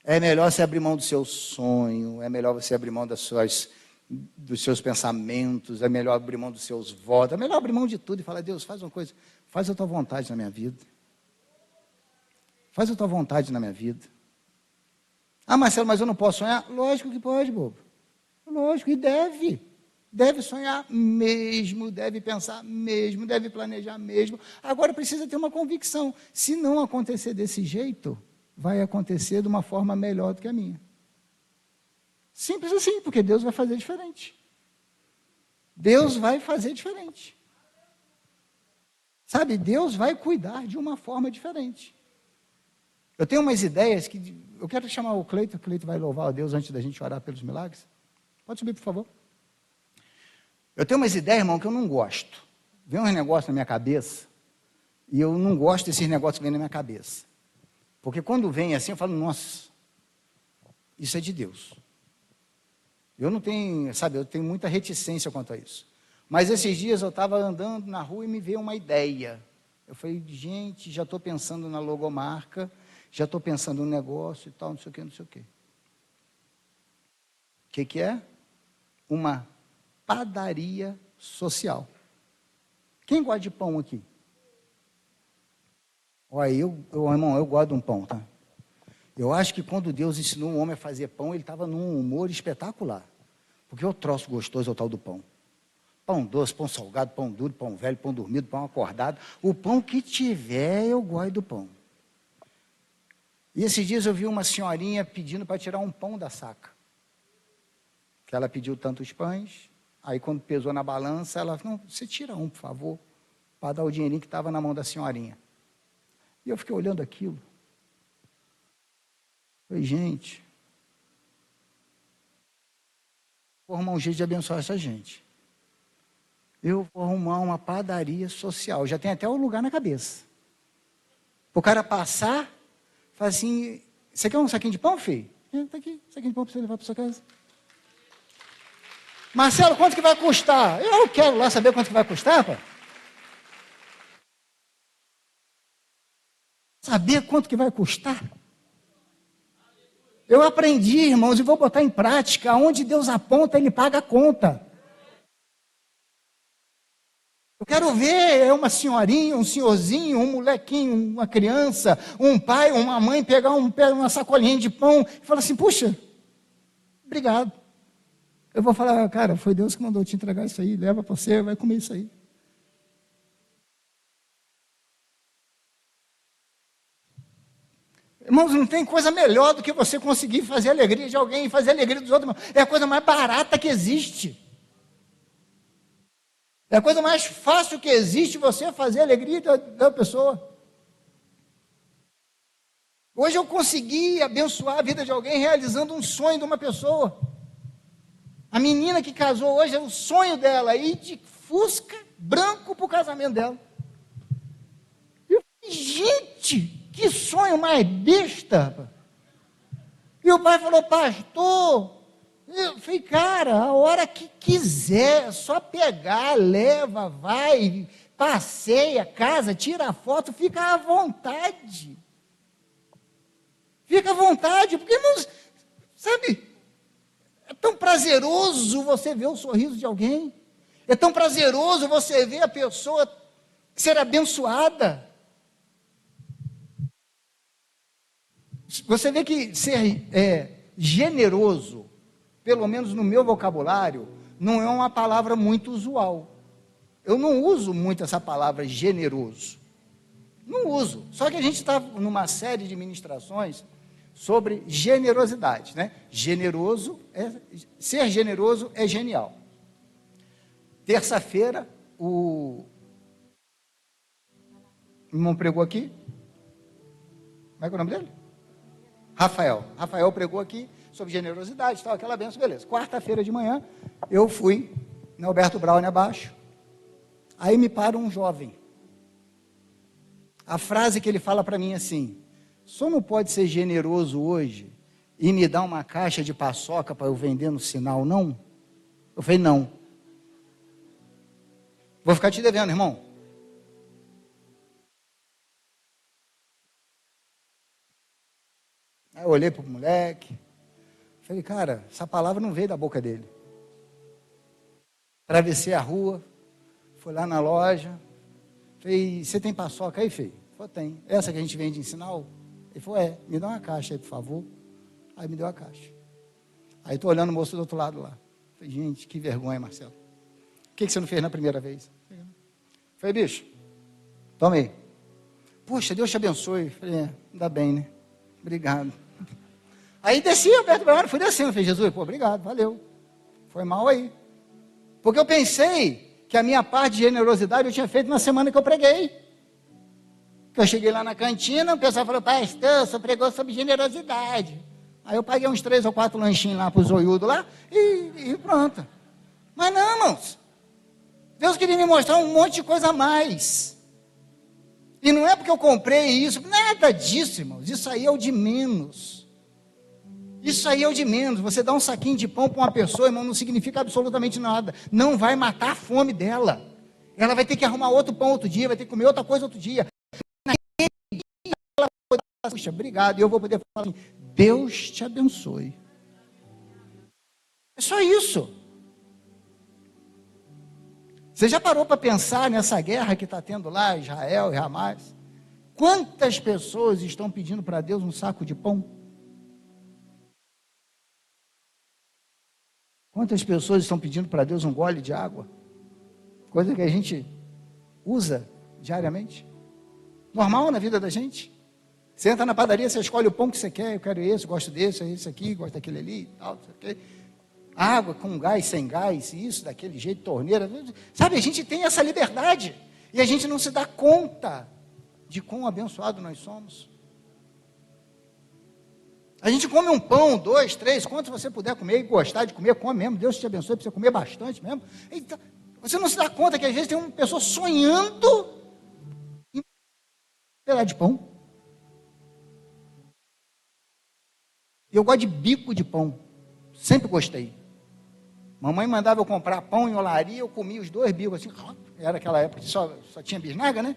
É melhor você abrir mão do seu sonho, é melhor você abrir mão dos seus pensamentos, é melhor abrir mão dos seus votos, é melhor abrir mão de tudo e falar, Deus, faz uma coisa, faz a tua vontade na minha vida. Faz a tua vontade na minha vida. Ah, Marcelo, mas eu não posso sonhar? Lógico que pode, bobo. Lógico, e deve. Deve sonhar mesmo, deve pensar mesmo, deve planejar mesmo. Agora precisa ter uma convicção. Se não acontecer desse jeito, vai acontecer de uma forma melhor do que a minha. Simples assim, porque Deus vai fazer diferente. Deus vai fazer diferente. Sabe, Deus vai cuidar de uma forma diferente. Eu tenho umas ideias que... Eu quero chamar o Cleito vai louvar a Deus antes da gente orar pelos milagres. Pode subir, por favor. Eu tenho umas ideias, irmão, que eu não gosto. Vem uns negócios na minha cabeça, e eu não gosto desses negócios que vêm na minha cabeça. Porque quando vem assim, eu falo, nossa, isso é de Deus. Eu não tenho, sabe, eu tenho muita reticência quanto a isso. Mas esses dias eu estava andando na rua e me veio uma ideia. Eu falei, gente, já estou pensando na logomarca, já estou pensando no negócio e tal, não sei o quê, não sei o quê. O que é? Uma padaria social. Quem gosta de pão aqui? Olha, irmão, eu gosto de um pão, tá? Eu acho que quando Deus ensinou um homem a fazer pão, ele estava num humor espetacular. Porque o troço gostoso é o tal do pão. Pão doce, pão salgado, pão duro, pão velho, pão dormido, pão acordado. O pão que tiver, eu gosto do pão. E esses dias eu vi uma senhorinha pedindo para tirar um pão da saca. Que ela pediu tantos pães, aí quando pesou na balança, ela falou, não, você tira um, por favor, para dar o dinheirinho que estava na mão da senhorinha. E eu fiquei olhando aquilo. Falei, gente, vou arrumar um jeito de abençoar essa gente. Eu vou arrumar uma padaria social. Já tem até um lugar na cabeça. O cara passar, fala assim, você quer um saquinho de pão, filho? Está aqui, saquinho de pão para você levar para sua casa. Marcelo, quanto que vai custar? Eu quero lá saber quanto que vai custar, pá. Saber quanto que vai custar? Eu aprendi, irmãos, e vou botar em prática. Onde Deus aponta, Ele paga a conta. Eu quero ver uma senhorinha, um senhorzinho, um molequinho, uma criança, um pai, uma mãe pegar uma sacolinha de pão e falar assim, puxa, obrigado. Eu vou falar, cara, foi Deus que mandou te entregar isso aí, leva para você, vai comer isso aí. Irmãos, não tem coisa melhor do que você conseguir fazer a alegria de alguém, fazer a alegria dos outros. É a coisa mais barata que existe. É a coisa mais fácil que existe você fazer a alegria da pessoa. Hoje eu consegui abençoar a vida de alguém realizando um sonho de uma pessoa. A menina que casou hoje, é o sonho dela, ir de Fusca branco para o casamento dela. Eu falei, gente, que sonho mais besta. E o pai falou, pastor, eu falei, cara, a hora que quiser, só pegar, leva, vai, passeia, casa, tira a foto, fica à vontade. Fica à vontade, porque, irmãos, sabe, é tão prazeroso você ver o sorriso de alguém, é tão prazeroso você ver a pessoa ser abençoada. Você vê que ser generoso, pelo menos no meu vocabulário, não é uma palavra muito usual. Eu não uso muito essa palavra generoso. Não uso. Só que a gente está numa série de ministrações sobre generosidade, né? Ser generoso é genial. Terça-feira, o irmão pregou aqui. Como é que é o nome dele? Rafael. Rafael pregou aqui sobre generosidade, tal, aquela benção, beleza. Quarta-feira de manhã, eu fui na Alberto Brown abaixo. Aí me para um jovem. A frase que ele fala para mim é assim: só não pode ser generoso hoje e me dar uma caixa de paçoca para eu vender no sinal, não? Eu falei, não. Vou ficar te devendo, irmão. Aí eu olhei para o moleque, falei, cara, essa palavra não veio da boca dele. Atravessei a rua, fui lá na loja, falei, você tem paçoca aí, filho? Falei, tem. Essa que a gente vende em sinal? Ele falou, me dá uma caixa aí, por favor. Aí me deu a caixa. Aí estou olhando o moço do outro lado lá. Falei, gente, que vergonha, Marcelo. O que você não fez na primeira vez? Falei, bicho, toma aí. Poxa, Deus te abençoe. Falei, ainda bem, né? Obrigado. Aí desci, Alberto Brown, fui descendo. Falei, Jesus, obrigado, valeu. Foi mal aí. Porque eu pensei que a minha parte de generosidade eu tinha feito na semana que eu preguei. Eu cheguei lá na cantina, o pessoal falou, pastor, você pregou sobre generosidade. Aí eu paguei uns 3 ou 4 lanchinhos lá para o zoiudo lá e pronto. Mas não, irmãos. Deus queria me mostrar um monte de coisa a mais. E não é porque eu comprei isso, nada disso, irmãos. Isso aí é o de menos. Isso aí é o de menos. Você dá um saquinho de pão para uma pessoa, irmão, não significa absolutamente nada. Não vai matar a fome dela. Ela vai ter que arrumar outro pão outro dia, vai ter que comer outra coisa outro dia. Naquele dia ela vai poder, puxa, obrigado. E eu vou poder falar assim, Deus te abençoe. É só isso. Você já parou para pensar nessa guerra que está tendo lá, Israel e Hamas? Quantas pessoas estão pedindo para Deus um saco de pão? Quantas pessoas estão pedindo para Deus um gole de água? Coisa que a gente usa diariamente. Normal na vida da gente. Você entra na padaria, você escolhe o pão que você quer. Eu quero esse, gosto desse, esse aqui, gosto daquele ali e tal. Água com gás, sem gás, isso, daquele jeito, torneira. Sabe, a gente tem essa liberdade. E a gente não se dá conta de quão abençoado nós somos. A gente come um pão, 2, 3, quanto você puder comer e gostar de comer, come mesmo. Deus te abençoe para você comer bastante mesmo. Então, você não se dá conta que às vezes tem uma pessoa sonhando em um pedaço de pão. Eu gosto de bico de pão. Sempre gostei. Mamãe mandava eu comprar pão em olaria, eu comia os 2 bicos assim. Era aquela época que só tinha bisnaga, né?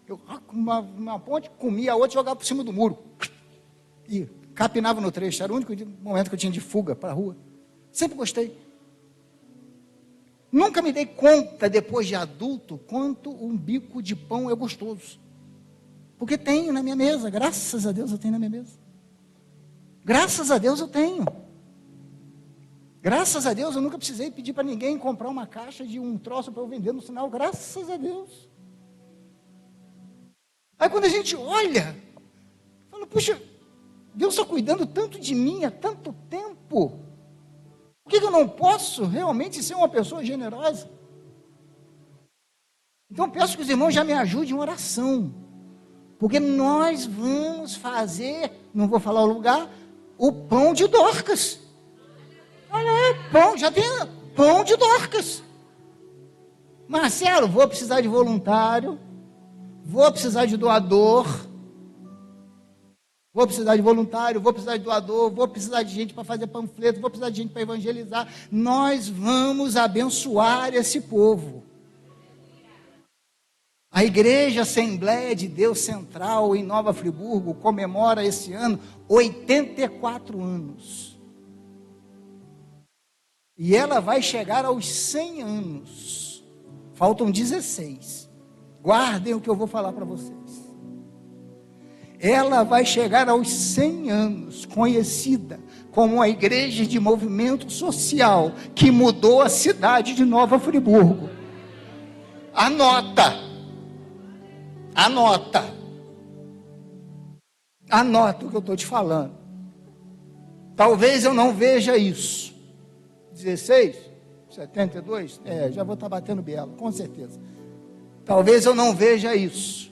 Eu uma ponte, comia a outra e jogava por cima do muro. E capinava no trecho. Era o único momento que eu tinha de fuga para a rua. Sempre gostei. Nunca me dei conta, depois de adulto, quanto um bico de pão é gostoso. Porque tenho na minha mesa. Graças a Deus eu tenho na minha mesa. Graças a Deus eu tenho. Graças a Deus eu nunca precisei pedir para ninguém comprar uma caixa de um troço para eu vender no sinal. Graças a Deus. Aí quando a gente olha, fala, puxa, Deus está cuidando tanto de mim há tanto tempo. Por que eu não posso realmente ser uma pessoa generosa? Então peço que os irmãos já me ajudem em oração. Porque nós vamos fazer, não vou falar o lugar, o pão de Dorcas. Olha aí, pão, já tem pão de Dorcas. Marcelo, vou precisar de voluntário, vou precisar de doador, vou precisar de voluntário, vou precisar de doador, vou precisar de gente para fazer panfleto, vou precisar de gente para evangelizar. Nós vamos abençoar esse povo. A Igreja Assembleia de Deus Central em Nova Friburgo comemora esse ano 84 anos. E ela vai chegar aos 100 anos. Faltam 16. Guardem o que eu vou falar para vocês. Ela vai chegar aos 100 anos, conhecida como uma igreja de movimento social que mudou a cidade de Nova Friburgo. Anota. Anota o que eu estou te falando. Talvez eu não veja isso. 16, 72, já vou estar batendo biela, com certeza. Talvez eu não veja isso.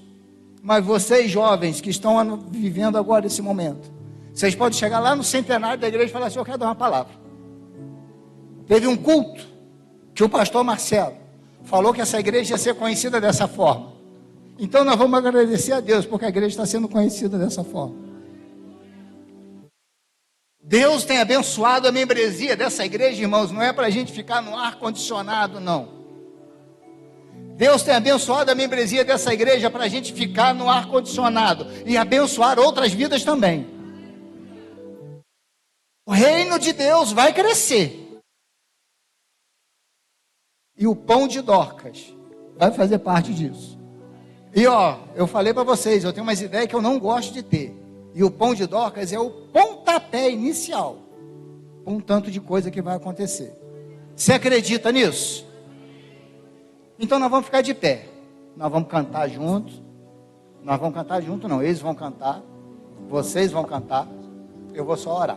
Mas vocês jovens que estão vivendo agora esse momento, vocês podem chegar lá no centenário da igreja e falar assim: eu quero dar uma palavra. Teve um culto que o pastor Marcelo falou que essa igreja ia ser conhecida dessa forma. Então nós vamos agradecer a Deus, porque a igreja está sendo conhecida dessa forma. Deus tem abençoado a membresia dessa igreja, irmãos, não é para a gente ficar no ar-condicionado, não. Deus tem abençoado a membresia dessa igreja para a gente ficar no ar-condicionado e abençoar outras vidas também. O reino de Deus vai crescer. E o pão de Dorcas vai fazer parte disso. E eu falei para vocês, eu tenho umas ideias que eu não gosto de ter. E o pão de Dorcas é o pontapé inicial. Um tanto de coisa que vai acontecer. Você acredita nisso? Então nós vamos ficar de pé. Nós vamos cantar juntos. Nós vamos cantar juntos, não. Eles vão cantar. Vocês vão cantar. Eu vou só orar.